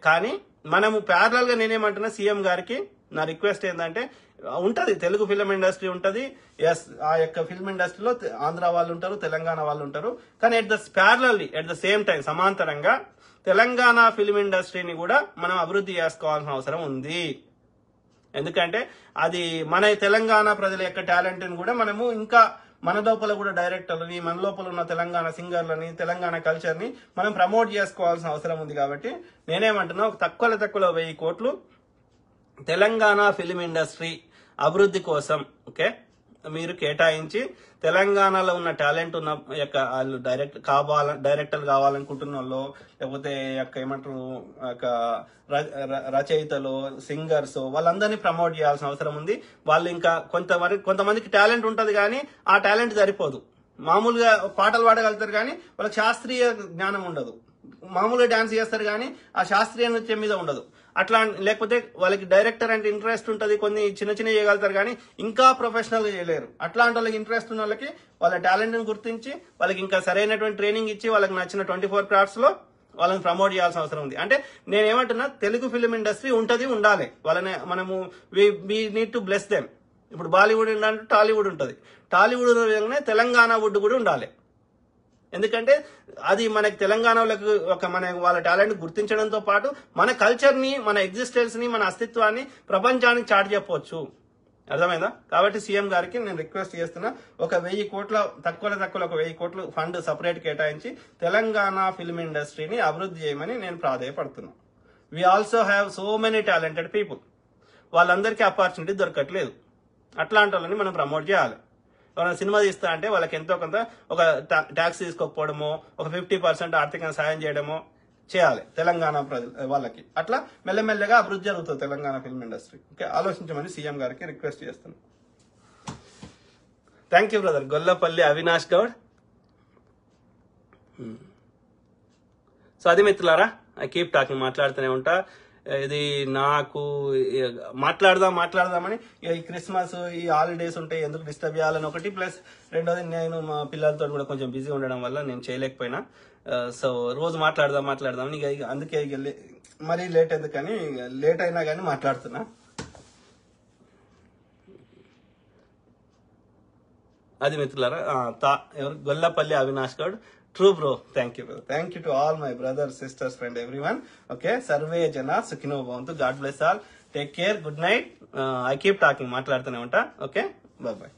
కానీ మనము ప్యారలల్ గా నేనేమంటున్నా, సీఎం గారికి నా రిక్వెస్ట్ ఏంటంటే, ఉంటది తెలుగు ఫిల్మ్ ఇండస్ట్రీ ఉంటది, ఆ యొక్క ఫిల్మ్ ఇండస్ట్రీలో ఆంధ్ర వాళ్ళు ఉంటారు, తెలంగాణ వాళ్ళు ఉంటారు. కానీ ఎట్ ద సేమ్ టైం సమాంతరంగా తెలంగాణ ఫిల్మ్ ఇండస్ట్రీని కూడా మనం అభివృద్ధి చేసుకోవాల్సిన అవసరం ఉంది. ఎందుకంటే అది మన తెలంగాణ ప్రజల యొక్క టాలెంట్ ని కూడా మనము ఇంకా మన లోపల కూడా డైరెక్టర్లని, మన లోపల ఉన్న తెలంగాణ సింగర్లని, తెలంగాణ కల్చర్ ని మనం ప్రమోట్ చేసుకోవాల్సిన అవసరం ఉంది. కాబట్టి నేనేమంటున్నా, తక్కువ 1000 కోట్లు తెలంగాణ ఫిలిం ఇండస్ట్రీ అభివృద్ధి కోసం ఓకే మీరు కేటాయించి, తెలంగాణలో ఉన్న టాలెంట్ ఉన్న యొక్క వాళ్ళు డైరెక్టర్లు కావాలనుకుంటున్న వాళ్ళు, లేకపోతే ఏమంటారు రచయితలు, సింగర్స్, వాళ్ళందరినీ ప్రమోట్ చేయాల్సిన అవసరం ఉంది. వాళ్ళు ఇంకా కొంతమందికి టాలెంట్ ఉంటది కానీ ఆ టాలెంట్ సరిపోదు. మామూలుగా పాటలు పాడగలుగుతారు కానీ వాళ్ళకి శాస్త్రీయ జ్ఞానం ఉండదు. మామూలుగా డాన్స్ చేస్తారు కానీ ఆ శాస్త్రీయ నృత్యం మీద ఉండదు. అట్లా లేకపోతే వాళ్ళకి డైరెక్టర్ అంటే ఇంట్రెస్ట్ ఉంటుంది, కొన్ని చిన్న చేయగలుగుతారు కానీ ఇంకా ప్రొఫెషనల్ గా చేయలేరు. అట్లాంటి వాళ్ళకి ఇంట్రెస్ట్ ఉన్న వాళ్ళకి వాళ్ళ టాలెంట్ ని గుర్తించి వాళ్ళకి ఇంకా సరైనటువంటి ట్రైనింగ్ ఇచ్చి వాళ్ళకి నచ్చిన 24 క్రాఫ్ట్స్ లో వాళ్ళని ప్రమోట్ చేయాల్సిన అవసరం ఉంది. అంటే నేనేమంటున్నా, తెలుగు ఫిలిం ఇండస్ట్రీ ఉండాలి. వాళ్ళని మనము we need to bless them. ఇప్పుడు బాలీవుడ్ ఉండాలంటే టాలీవుడ్ ఉంటుంది, టాలీవుడ్ తెలంగాణ వుడ్ కూడా ఉండాలి. ఎందుకంటే అది మనకి తెలంగాణలోకి వాళ్ళ టాలెంట్ గుర్తించడంతో పాటు మన కల్చర్ ని, మన ఎగ్జిస్టెన్స్ ని, మన అస్తిత్వాన్ని ప్రపంచానికి చాటి చెప్పవచ్చు. అర్థమైందా? కాబట్టి సీఎం గారికి నేను రిక్వెస్ట్ చేస్తున్నా, 1000 కోట్ల తక్కువ 1000 కోట్లు ఫండ్ సపరేట్ కేటాయించి తెలంగాణ ఫిల్మ్ ఇండస్ట్రీని అభివృద్ధి చేయమని నేను ప్రాధాయపడుతున్నా. We also have so many talented people. వాళ్ళందరికీ ఆపర్చునిటీ దొరకట్లేదు. అట్లాంటి వాళ్ళని మనం ప్రమోట్ చేయాలి. ఎవరైనా సినిమా తీస్తా అంటే వాళ్ళకి ఎంతో కొంత ఒక ట్యాక్స్ తీసుకోకపోవడమో, ఒక 50% ఆర్థికంగా సాయం చేయడమో చేయాలి తెలంగాణ వాళ్ళకి. అట్లా మెల్లమెల్లగా అభివృద్ధి జరుగుతుంది తెలంగాణ ఫిల్మ్ ఇండస్ట్రీ. ఓకే, ఆలోచించమని సీఎం గారికి రిక్వెస్ట్ చేస్తున్నాను. Thank you brother. Gollapalli Avinash Goud. So అది మిత్రులారా, ఐ కీప్ టాకింగ్, మాట్లాడుతూనే ఉంటా. ఇది నాకు మాట్లాడదామని ఈ క్రిస్మస్, ఈ హాలిడేస్ ఉంటాయి, ఎందుకు డిస్టర్బ్ చేయాలని ఒకటి, ప్లస్ రెండోది నేను మా పిల్లలతో కూడా కొంచెం బిజీ ఉండడం వల్ల నేను చేయలేకపోయినా. సో రోజు మాట్లాడదామని ఇక అందుకే మరీ లేట్ ఎందుకని, లేట్ అయినా కానీ మాట్లాడుతున్నా. అది మిత్రులారా, Gollapalli Avinash Goud. True bro, thank you brother. Thank you to all my brothers, sisters, friend, everyone. Okay, sarve jana sukhino bhavantu. God bless all. Take care. Good night. I keep talking, మాట్లాడుతూనే ఉంటా. Okay, bye bye.